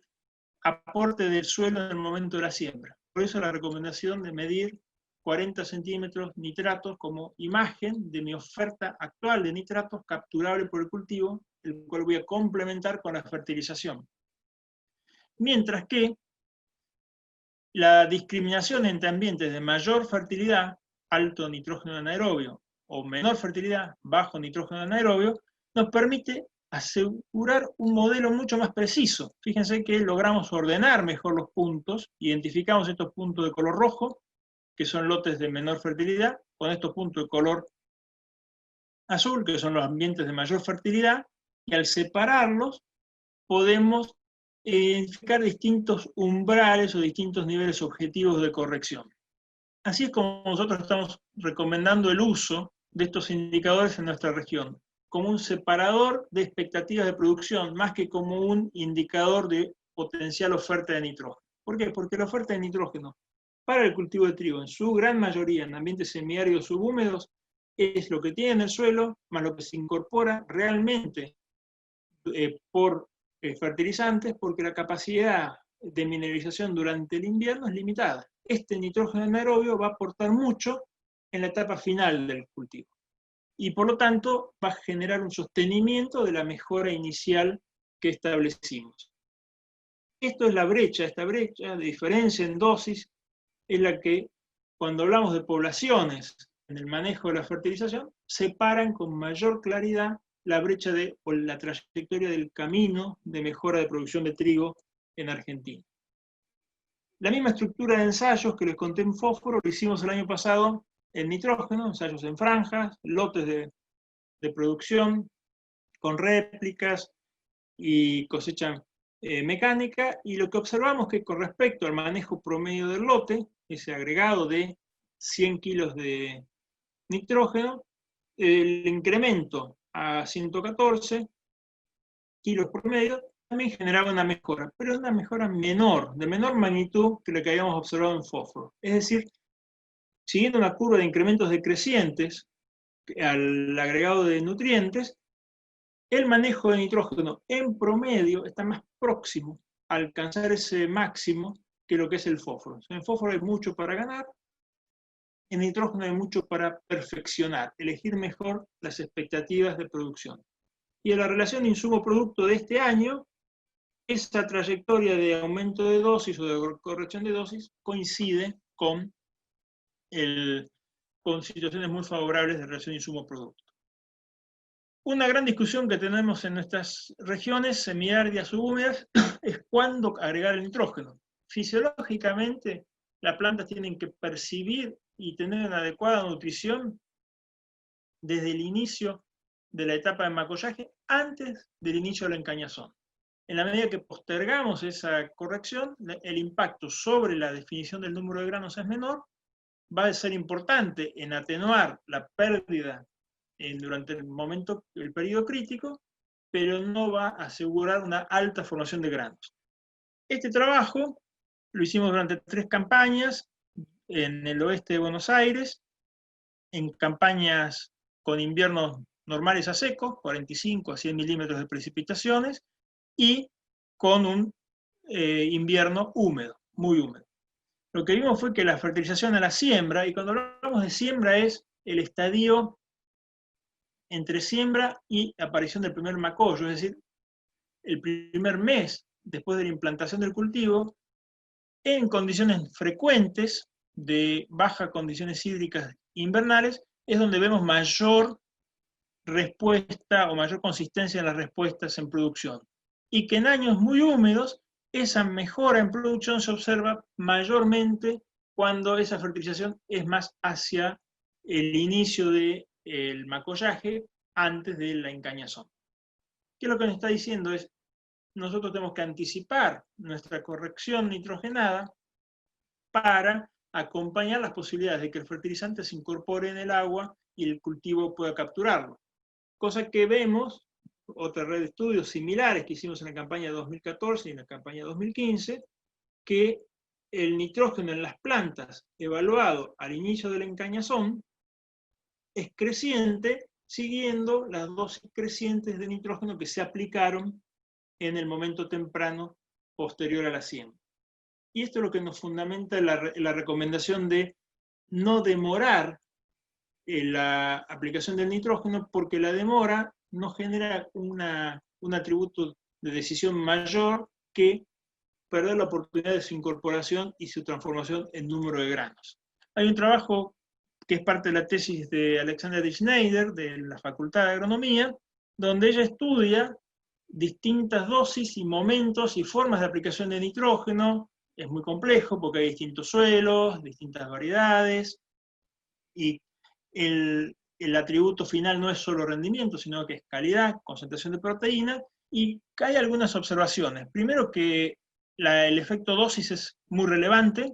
aporte del suelo en el momento de la siembra. Por eso la recomendación de medir 40 centímetros nitratos como imagen de mi oferta actual de nitratos capturable por el cultivo, el cual voy a complementar con la fertilización. Mientras que la discriminación entre ambientes de mayor fertilidad, alto nitrógeno anaerobio, o menor fertilidad, bajo nitrógeno anaerobio, nos permite asegurar un modelo mucho más preciso. Fíjense que logramos ordenar mejor los puntos, identificamos estos puntos de color rojo, que son lotes de menor fertilidad, con estos puntos de color azul, que son los ambientes de mayor fertilidad, y al separarlos podemos identificar distintos umbrales o distintos niveles objetivos de corrección. Así es como nosotros estamos recomendando el uso de estos indicadores en nuestra región, como un separador de expectativas de producción, más que como un indicador de potencial oferta de nitrógeno. ¿Por qué? Porque la oferta de nitrógeno para el cultivo de trigo, en su gran mayoría en ambientes semiáridos subhúmedos, es lo que tiene en el suelo, más lo que se incorpora realmente por fertilizantes, porque la capacidad de mineralización durante el invierno es limitada. Este nitrógeno anaerobio va a aportar mucho en la etapa final del cultivo. Y por lo tanto va a generar un sostenimiento de la mejora inicial que establecimos. Esto es la brecha, esta brecha de diferencia en dosis es la que, cuando hablamos de poblaciones en el manejo de la fertilización, separan con mayor claridad la brecha o la trayectoria del camino de mejora de producción de trigo en Argentina. La misma estructura de ensayos que les conté en fósforo lo hicimos el año pasado en nitrógeno, ensayos en franjas, lotes de producción con réplicas y cosecha mecánica, y lo que observamos es que con respecto al manejo promedio del lote, ese agregado de 100 kilos de nitrógeno, el incremento a 114 kilos promedio también generaba una mejora, pero una mejora menor, de menor magnitud que la que habíamos observado en fósforo. Es decir, siguiendo una curva de incrementos decrecientes al agregado de nutrientes, el manejo de nitrógeno en promedio está más próximo a alcanzar ese máximo que lo que es el fósforo. En el fósforo hay mucho para ganar, en nitrógeno hay mucho para perfeccionar, elegir mejor las expectativas de producción. Y en la relación insumo-producto de este año, esa trayectoria de aumento de dosis o de corrección de dosis coincide con situaciones muy favorables de relación insumo-producto. Una gran discusión que tenemos en nuestras regiones semiáridas subhúmedas es cuándo agregar el nitrógeno. Fisiológicamente, las plantas tienen que percibir y tener una adecuada nutrición desde el inicio de la etapa de macollaje, antes del inicio de la encañazón. En la medida que postergamos esa corrección, el impacto sobre la definición del número de granos es menor, va a ser importante en atenuar la pérdida durante el periodo crítico, pero no va a asegurar una alta formación de granos. Este trabajo lo hicimos durante 3 campañas en el oeste de Buenos Aires, en campañas con inviernos normales a secos, 45 a 100 milímetros de precipitaciones, y con un invierno húmedo, muy húmedo. Lo que vimos fue que la fertilización a la siembra, y cuando hablamos de siembra es el estadio entre siembra y aparición del primer macollo, es decir, el primer mes después de la implantación del cultivo, en condiciones frecuentes de bajas condiciones hídricas invernales, es donde vemos mayor respuesta o mayor consistencia en las respuestas en producción. Y que en años muy húmedos, esa mejora en producción se observa mayormente cuando esa fertilización es más hacia el inicio del macollaje antes de la encañazón. ¿Qué es lo que nos está diciendo? Es, nosotros tenemos que anticipar nuestra corrección nitrogenada para acompañar las posibilidades de que el fertilizante se incorpore en el agua y el cultivo pueda capturarlo. Cosa que vemos, otra red de estudios similares que hicimos en la campaña 2014 y en la campaña 2015, que el nitrógeno en las plantas evaluado al inicio de la encañazón es creciente siguiendo las dosis crecientes de nitrógeno que se aplicaron en el momento temprano posterior a la siembra. Y esto es lo que nos fundamenta la recomendación de no demorar la aplicación del nitrógeno, porque la demora no genera un atributo de decisión mayor que perder la oportunidad de su incorporación y su transformación en número de granos. Hay un trabajo que es parte de la tesis de Alexandra D. Schneider, de la Facultad de Agronomía, donde ella estudia distintas dosis y momentos y formas de aplicación de nitrógeno. Es muy complejo porque hay distintos suelos, distintas variedades, y el atributo final no es solo rendimiento, sino que es calidad, concentración de proteína, y hay algunas observaciones. Primero, que el efecto dosis es muy relevante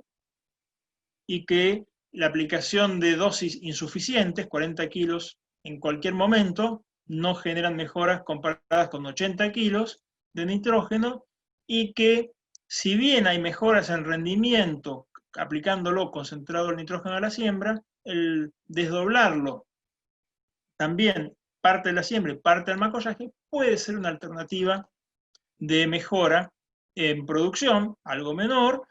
y que la aplicación de dosis insuficientes, 40 kilos en cualquier momento, no generan mejoras comparadas con 80 kilos de nitrógeno, y que si bien hay mejoras en rendimiento aplicándolo concentrado el nitrógeno a la siembra, el desdoblarlo también parte de la siembra y parte del macollaje puede ser una alternativa de mejora en producción, algo menor,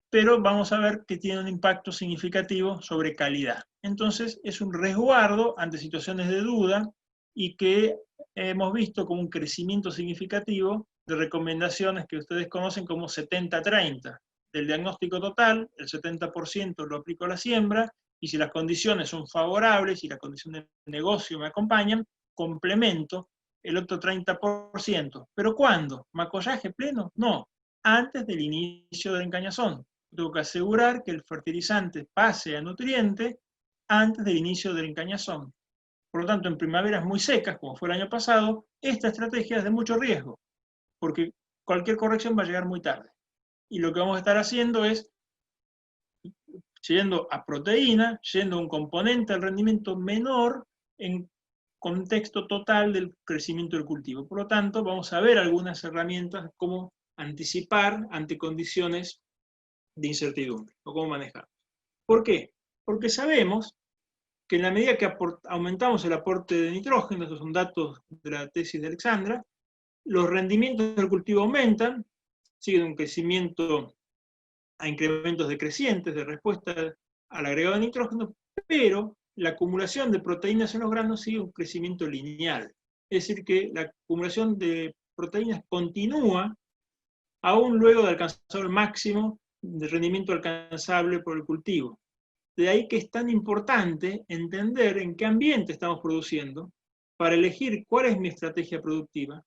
pero vamos a ver que tiene un impacto significativo sobre calidad. Entonces es un resguardo ante situaciones de duda, y que hemos visto como un crecimiento significativo de recomendaciones que ustedes conocen como 70-30. Del diagnóstico total, el 70% lo aplico a la siembra, y si las condiciones son favorables y las condiciones de negocio me acompañan, complemento el otro 30%. ¿Pero cuándo? ¿Macollaje pleno? No, antes del inicio del encañazón. Tengo que asegurar que el fertilizante pase a nutriente antes del inicio del encañazón. Por lo tanto, en primaveras muy secas, como fue el año pasado, esta estrategia es de mucho riesgo, porque cualquier corrección va a llegar muy tarde. Y lo que vamos a estar haciendo es yendo a proteína, yendo a un componente del rendimiento menor en contexto total del crecimiento del cultivo. Por lo tanto, vamos a ver algunas herramientas como anticipar ante condiciones de incertidumbre, o cómo manejar. ¿Por qué? Porque sabemos que en la medida que aumentamos el aporte de nitrógeno, estos son datos de la tesis de Alexandra, los rendimientos del cultivo aumentan, siguen un crecimiento a incrementos decrecientes de respuesta al agregado de nitrógeno, pero la acumulación de proteínas en los granos sigue un crecimiento lineal. Es decir, que la acumulación de proteínas continúa aún luego de alcanzar el máximo de rendimiento alcanzable por el cultivo. De ahí que es tan importante entender en qué ambiente estamos produciendo para elegir cuál es mi estrategia productiva,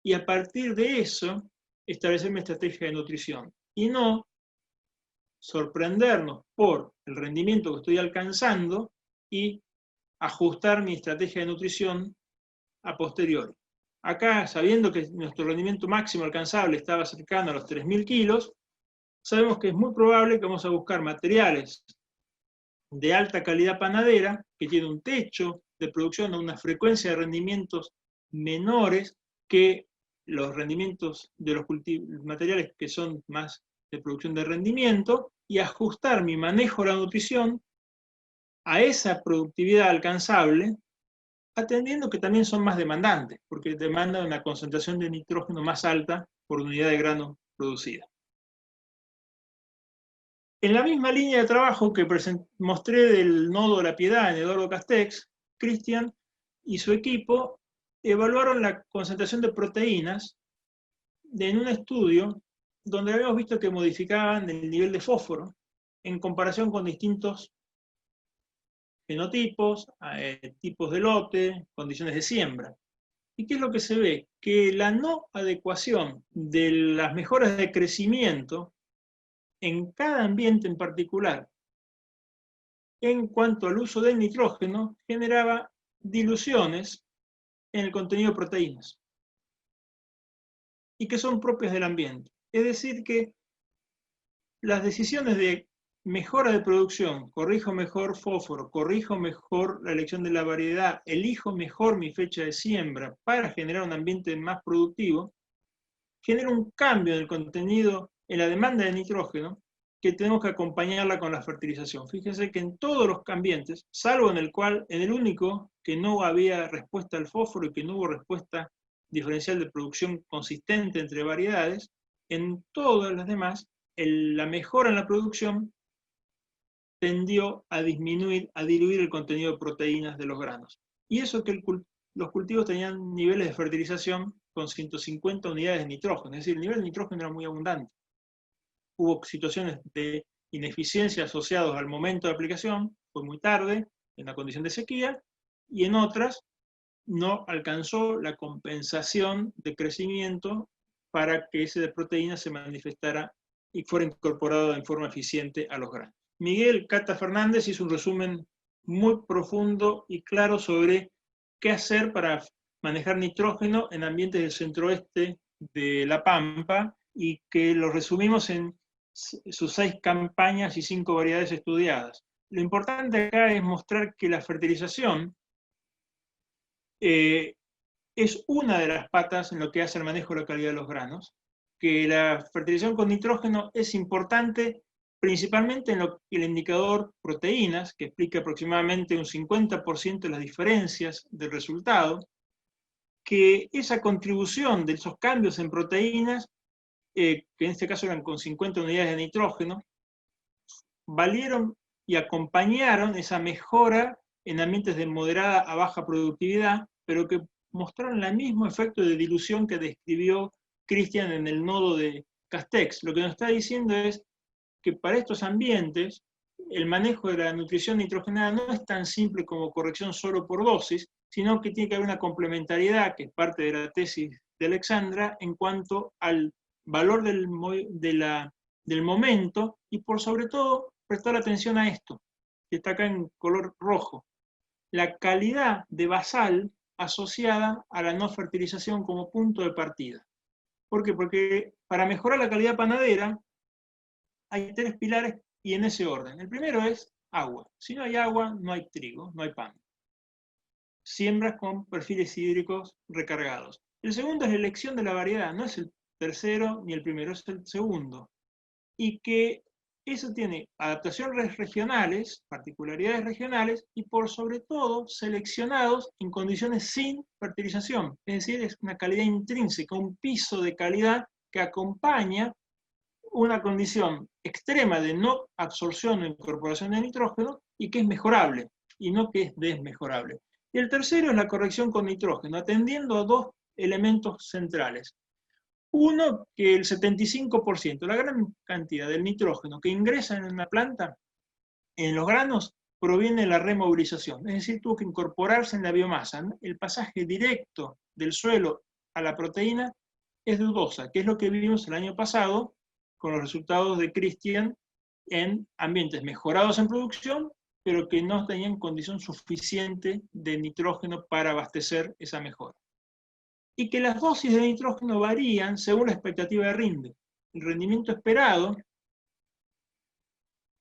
y a partir de eso establecer mi estrategia de nutrición, y no sorprendernos por el rendimiento que estoy alcanzando y ajustar mi estrategia de nutrición a posteriori. Acá, sabiendo que nuestro rendimiento máximo alcanzable estaba cercano a los 3.000 kilos, sabemos que es muy probable que vamos a buscar materiales de alta calidad panadera, que tiene un techo de producción a una frecuencia de rendimientos menores que los rendimientos de los materiales que son más de producción de rendimiento, y ajustar mi manejo de la nutrición a esa productividad alcanzable, atendiendo que también son más demandantes, porque demandan una concentración de nitrógeno más alta por unidad de grano producida. En la misma línea de trabajo que mostré del nodo de la Piedad en Eduardo Castex, Cristian y su equipo evaluaron la concentración de proteínas en un estudio donde habíamos visto que modificaban el nivel de fósforo en comparación con distintos fenotipos, tipos de lote, condiciones de siembra. ¿Y qué es lo que se ve? Que la no adecuación de las mejoras de crecimiento en cada ambiente en particular, en cuanto al uso del nitrógeno, generaba diluciones en el contenido de proteínas, y que son propias del ambiente. Es decir, que las decisiones de mejora de producción, corrijo mejor fósforo, corrijo mejor la elección de la variedad, elijo mejor mi fecha de siembra para generar un ambiente más productivo, genera un cambio en el contenido, en la demanda de nitrógeno, que tenemos que acompañarla con la fertilización. Fíjense que en todos los ambientes, salvo en el único que no había respuesta al fósforo y que no hubo respuesta diferencial de producción consistente entre variedades, en todas las demás, la mejora en la producción tendió a disminuir, a diluir el contenido de proteínas de los granos. Y eso que los cultivos tenían niveles de fertilización con 150 unidades de nitrógeno, es decir, el nivel de nitrógeno era muy abundante. Hubo situaciones de ineficiencia asociadas al momento de aplicación, fue muy tarde, en la condición de sequía, y en otras no alcanzó la compensación de crecimiento para que ese de proteína se manifestara y fuera incorporado en forma eficiente a los granos. Miguel Cata Fernández hizo un resumen muy profundo y claro sobre qué hacer para manejar nitrógeno en ambientes del centro-oeste de La Pampa, y que lo resumimos en sus 6 campañas y 5 variedades estudiadas. Lo importante acá es mostrar que la fertilización es una de las patas en lo que hace el manejo de la calidad de los granos, que la fertilización con nitrógeno es importante principalmente en lo que el indicador proteínas, que explica aproximadamente un 50% de las diferencias del resultado, que esa contribución de esos cambios en proteínas, que en este caso eran con 50 unidades de nitrógeno, valieron y acompañaron esa mejora en ambientes de moderada a baja productividad, pero que mostraron el mismo efecto de dilución que describió Cristian en el nodo de Castex. Lo que nos está diciendo es que para estos ambientes el manejo de la nutrición nitrogenada no es tan simple como corrección solo por dosis, sino que tiene que haber una complementariedad, que es parte de la tesis de Alexandra, en cuanto al valor del momento, y por sobre todo prestar atención a esto, que está acá en color rojo, la calidad de basal asociada a la no fertilización como punto de partida. ¿Por qué? Porque para mejorar la calidad panadera hay 3 pilares, y en ese orden. El primero es agua. Si no hay agua, no hay trigo, no hay pan. Siembras con perfiles hídricos recargados. El segundo es la elección de la variedad, no es el tercero ni el primero, es el segundo. Y que eso tiene adaptaciones regionales, particularidades regionales, y por sobre todo seleccionados en condiciones sin fertilización. Es decir, es una calidad intrínseca, un piso de calidad que acompaña una condición extrema de no absorción o incorporación de nitrógeno, y que es mejorable, y no que es desmejorable. Y el tercero es la corrección con nitrógeno, atendiendo a 2 elementos centrales. Uno, que el 75%, la gran cantidad del nitrógeno que ingresa en una planta, en los granos, proviene de la removilización, es decir, tuvo que incorporarse en la biomasa. El pasaje directo del suelo a la proteína es dudosa, que es lo que vimos el año pasado con los resultados de Cristian en ambientes mejorados en producción, pero que no tenían condición suficiente de nitrógeno para abastecer esa mejora. Y que las dosis de nitrógeno varían según la expectativa de rinde. El rendimiento esperado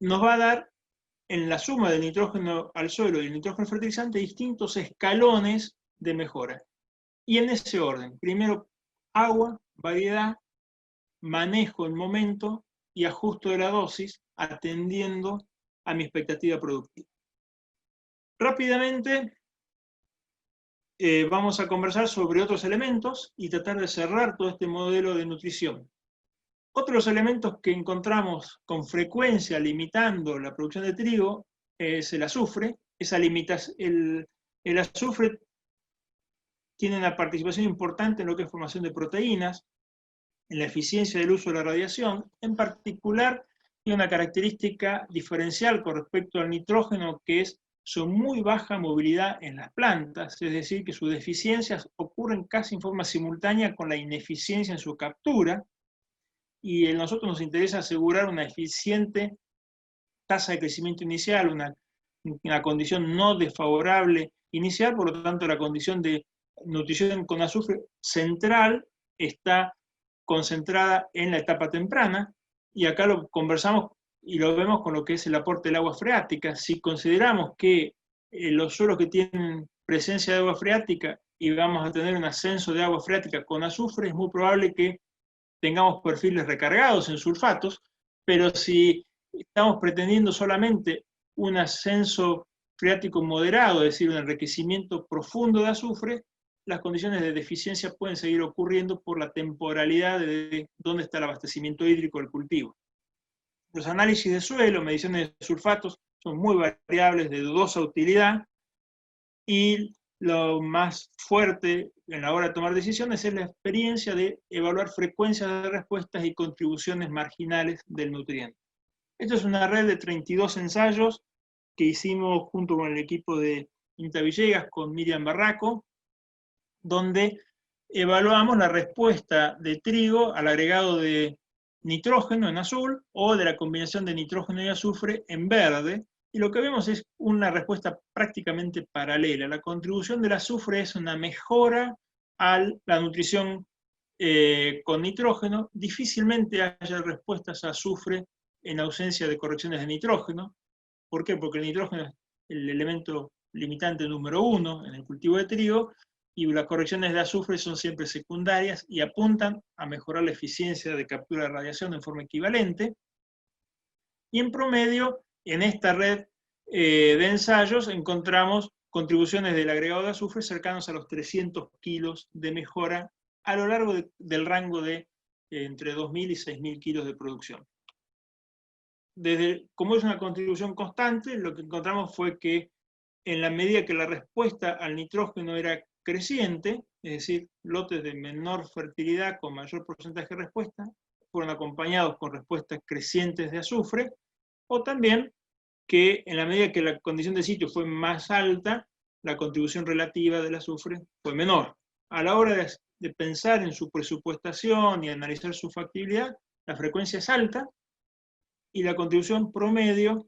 nos va a dar, en la suma del nitrógeno al suelo y el nitrógeno fertilizante, distintos escalones de mejora. Y en ese orden: primero agua, variedad, manejo el momento y ajusto de la dosis, atendiendo a mi expectativa productiva. Rápidamente vamos a conversar sobre otros elementos y tratar de cerrar todo este modelo de nutrición. Otros elementos que encontramos con frecuencia limitando la producción de trigo es el azufre. El azufre tiene una participación importante en lo que es formación de proteínas, en la eficiencia del uso de la radiación. En particular, tiene una característica diferencial con respecto al nitrógeno, que es su muy baja movilidad en las plantas, es decir, que sus deficiencias ocurren casi en forma simultánea con la ineficiencia en su captura, y a nosotros nos interesa asegurar una eficiente tasa de crecimiento inicial, una condición no desfavorable inicial. Por lo tanto, la condición de nutrición con azufre central está concentrada en la etapa temprana, y acá lo conversamos y lo vemos con lo que es el aporte del agua freática. Si consideramos que los suelos que tienen presencia de agua freática y vamos a tener un ascenso de agua freática con azufre, es muy probable que tengamos perfiles recargados en sulfatos, pero si estamos pretendiendo solamente un ascenso freático moderado, es decir, un enriquecimiento profundo de azufre, las condiciones de deficiencia pueden seguir ocurriendo por la temporalidad de dónde está el abastecimiento hídrico del cultivo. Los análisis de suelo, mediciones de sulfatos, son muy variables, de dudosa utilidad, y lo más fuerte en la hora de tomar decisiones es la experiencia de evaluar frecuencias de respuestas y contribuciones marginales del nutriente. Esto es una red de 32 ensayos que hicimos junto con el equipo de INTA Villegas, con Miriam Barraco, donde evaluamos la respuesta de trigo al agregado de nitrógeno en azul o de la combinación de nitrógeno y azufre en verde, y lo que vemos es una respuesta prácticamente paralela. La contribución del azufre es una mejora a la nutrición con nitrógeno. Difícilmente haya respuestas a azufre en ausencia de correcciones de nitrógeno. ¿Por qué? Porque el nitrógeno es el elemento limitante número 1 en el cultivo de trigo, y las correcciones de azufre son siempre secundarias y apuntan a mejorar la eficiencia de captura de radiación en forma equivalente. Y en promedio, en esta red de ensayos, encontramos contribuciones del agregado de azufre cercanos a los 300 kilos de mejora a lo largo del rango de entre 2.000 y 6.000 kilos de producción. Como es una contribución constante, lo que encontramos fue que en la medida que la respuesta al nitrógeno era creciente, es decir, lotes de menor fertilidad con mayor porcentaje de respuesta, fueron acompañados con respuestas crecientes de azufre, o también que en la medida que la condición de sitio fue más alta, la contribución relativa del azufre fue menor. A la hora de pensar en su presupuestación y analizar su factibilidad, la frecuencia es alta y la contribución promedio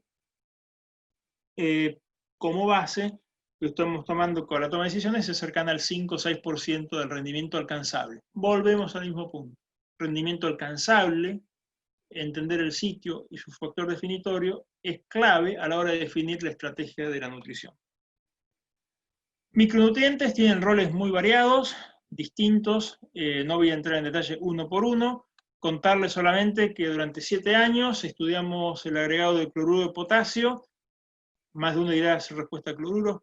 como base que estamos tomando con la toma de decisiones es cercana al 5 o 6% del rendimiento alcanzable. Volvemos al mismo punto. Rendimiento alcanzable, entender el sitio y su factor definitorio es clave a la hora de definir la estrategia de la nutrición. Micronutrientes tienen roles muy variados, distintos, no voy a entrar en detalle uno por uno, contarles solamente que durante 7 años estudiamos el agregado de cloruro de potasio. Más de uno dirá respuesta a cloruros,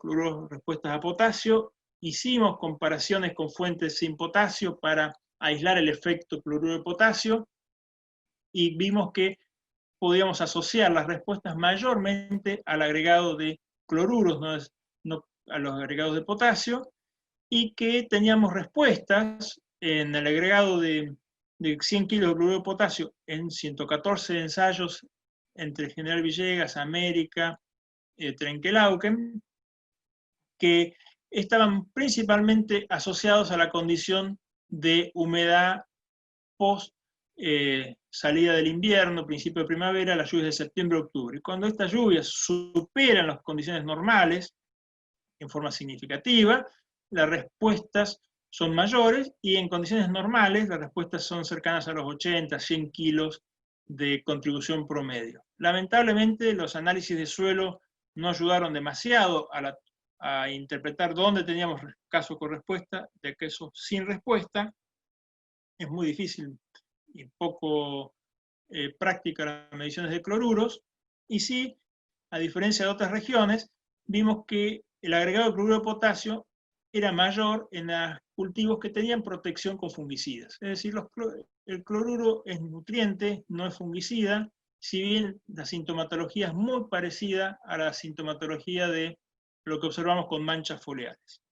respuestas a potasio. Hicimos comparaciones con fuentes sin potasio para aislar el efecto cloruro de potasio y vimos que podíamos asociar las respuestas mayormente al agregado de cloruros, no a los agregados de potasio, y que teníamos respuestas en el agregado de 100 kilos de cloruro de potasio en 114 ensayos entre General Villegas, América, Trenkelauken, que estaban principalmente asociados a la condición de humedad post salida del invierno, principio de primavera, las lluvias de septiembre-octubre. Cuando estas lluvias superan las condiciones normales en forma significativa, las respuestas son mayores, y en condiciones normales las respuestas son cercanas a los 80, 100 kilos de contribución promedio. Lamentablemente los análisis de suelo no ayudaron demasiado a interpretar dónde teníamos caso con respuesta de queso sin respuesta. Es muy difícil y poco práctica las mediciones de cloruros, y sí, a diferencia de otras regiones, vimos que el agregado de cloruro de potasio era mayor en los cultivos que tenían protección con fungicidas. Es decir, el cloruro es nutriente, no es fungicida, si bien la sintomatología es muy parecida a la sintomatología de lo que observamos con manchas foliares.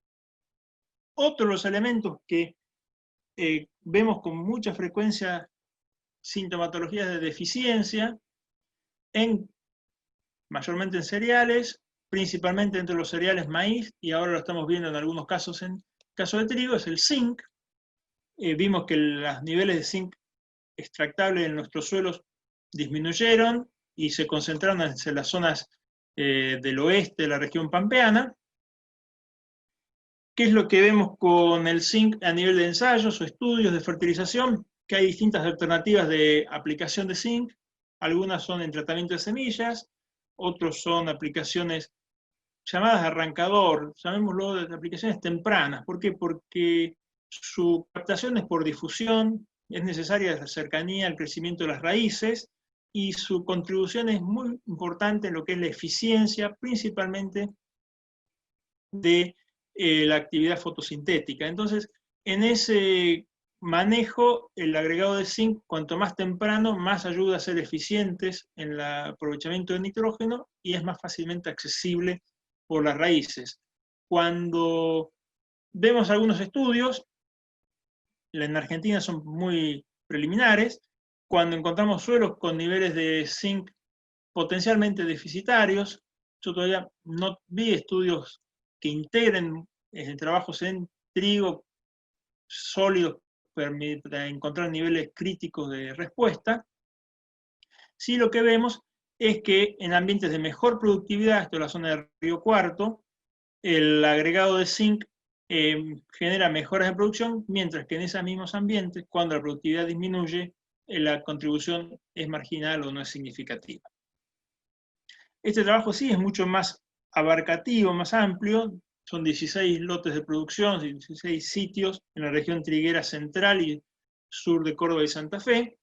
Otro de los elementos que vemos con mucha frecuencia sintomatologías de deficiencia, mayormente en cereales, principalmente entre los cereales maíz, y ahora lo estamos viendo en algunos casos en caso de trigo, es el zinc. Vimos que los niveles de zinc extractable en nuestros suelos disminuyeron y se concentraron en las zonas del oeste de la región pampeana. ¿Qué es lo que vemos con el zinc a nivel de ensayos o estudios de fertilización? Que hay distintas alternativas de aplicación de zinc. Algunas son en tratamiento de semillas, otros son aplicaciones llamadas de arrancador, llamémoslo de aplicaciones tempranas. ¿Por qué? Porque su captación es por difusión, es necesaria la cercanía al crecimiento de las raíces, y su contribución es muy importante en lo que es la eficiencia, principalmente de la actividad fotosintética. Entonces, en ese manejo, el agregado de zinc, cuanto más temprano, más ayuda a ser eficientes en el aprovechamiento de nitrógeno y es más fácilmente accesible por las raíces. Cuando vemos algunos estudios, en Argentina son muy preliminares, cuando encontramos suelos con niveles de zinc potencialmente deficitarios, yo todavía no vi estudios que integren trabajos en trigo sólidos para encontrar niveles críticos de respuesta. Sí, lo que vemos es que en ambientes de mejor productividad, esto es la zona de Río Cuarto, el agregado de zinc genera mejoras de producción, mientras que en esos mismos ambientes, cuando la productividad disminuye, la contribución es marginal o no es significativa. Este trabajo sí es mucho más abarcativo, más amplio, son 16 lotes de producción, 16 sitios en la región triguera central y sur de Córdoba y Santa Fe,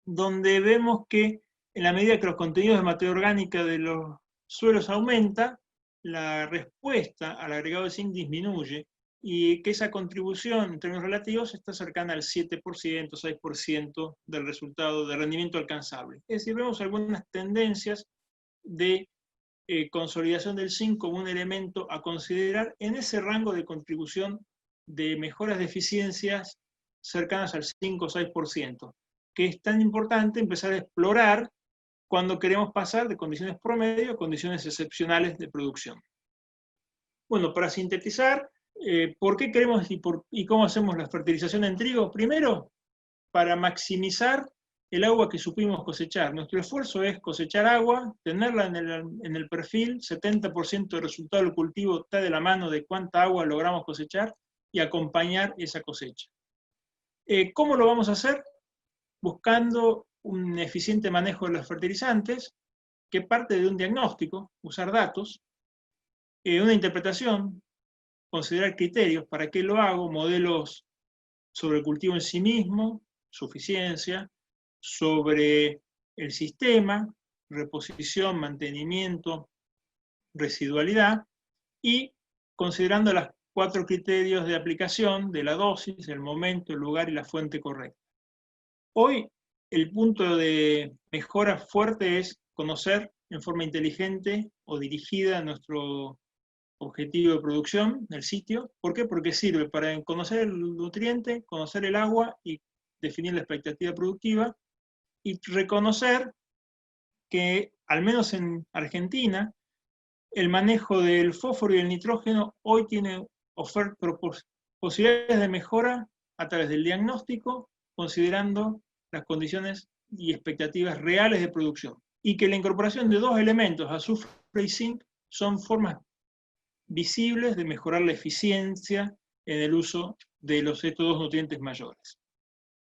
donde vemos que en la medida que los contenidos de materia orgánica de los suelos aumenta, la respuesta al agregado de zinc disminuye y que esa contribución en términos relativos está cercana al 7%, 6% del resultado de rendimiento alcanzable. Es decir, vemos algunas tendencias de consolidación del zinc como un elemento a considerar en ese rango de contribución de mejoras de eficiencias cercanas al 5 o 6%, que es tan importante empezar a explorar cuando queremos pasar de condiciones promedio a condiciones excepcionales de producción. Bueno, para sintetizar, ¿por qué queremos y cómo hacemos la fertilización en trigo? Primero, para maximizar el agua que supimos cosechar. Nuestro esfuerzo es cosechar agua, tenerla en el perfil, 70% del resultado del cultivo está de la mano de cuánta agua logramos cosechar y acompañar esa cosecha. ¿Cómo lo vamos a hacer? Buscando un eficiente manejo de los fertilizantes, que parte de un diagnóstico, usar datos, una interpretación, considerar criterios, para qué lo hago, modelos sobre el cultivo en sí mismo, suficiencia, sobre el sistema, reposición, mantenimiento, residualidad, y considerando los 4 criterios de aplicación de la dosis, el momento, el lugar y la fuente correcta. Hoy el punto de mejora fuerte es conocer en forma inteligente o dirigida nuestro objetivo de producción, el sitio. ¿Por qué? Porque sirve para conocer el nutriente, conocer el agua y definir la expectativa productiva, y reconocer que, al menos en Argentina, el manejo del fósforo y el nitrógeno hoy tiene posibilidades de mejora a través del diagnóstico, considerando las condiciones y expectativas reales de producción. Y que la incorporación de 2 elementos, azufre y zinc, son formas visibles de mejorar la eficiencia en el uso de estos 2 nutrientes mayores.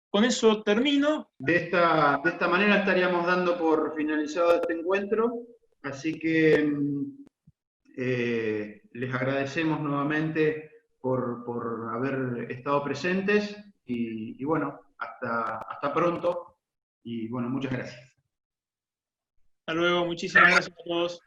Con eso termino. De esta manera estaríamos dando por finalizado este encuentro, así que les agradecemos nuevamente por haber estado presentes y bueno, hasta pronto y bueno, muchas gracias. Hasta luego, muchísimas gracias a todos.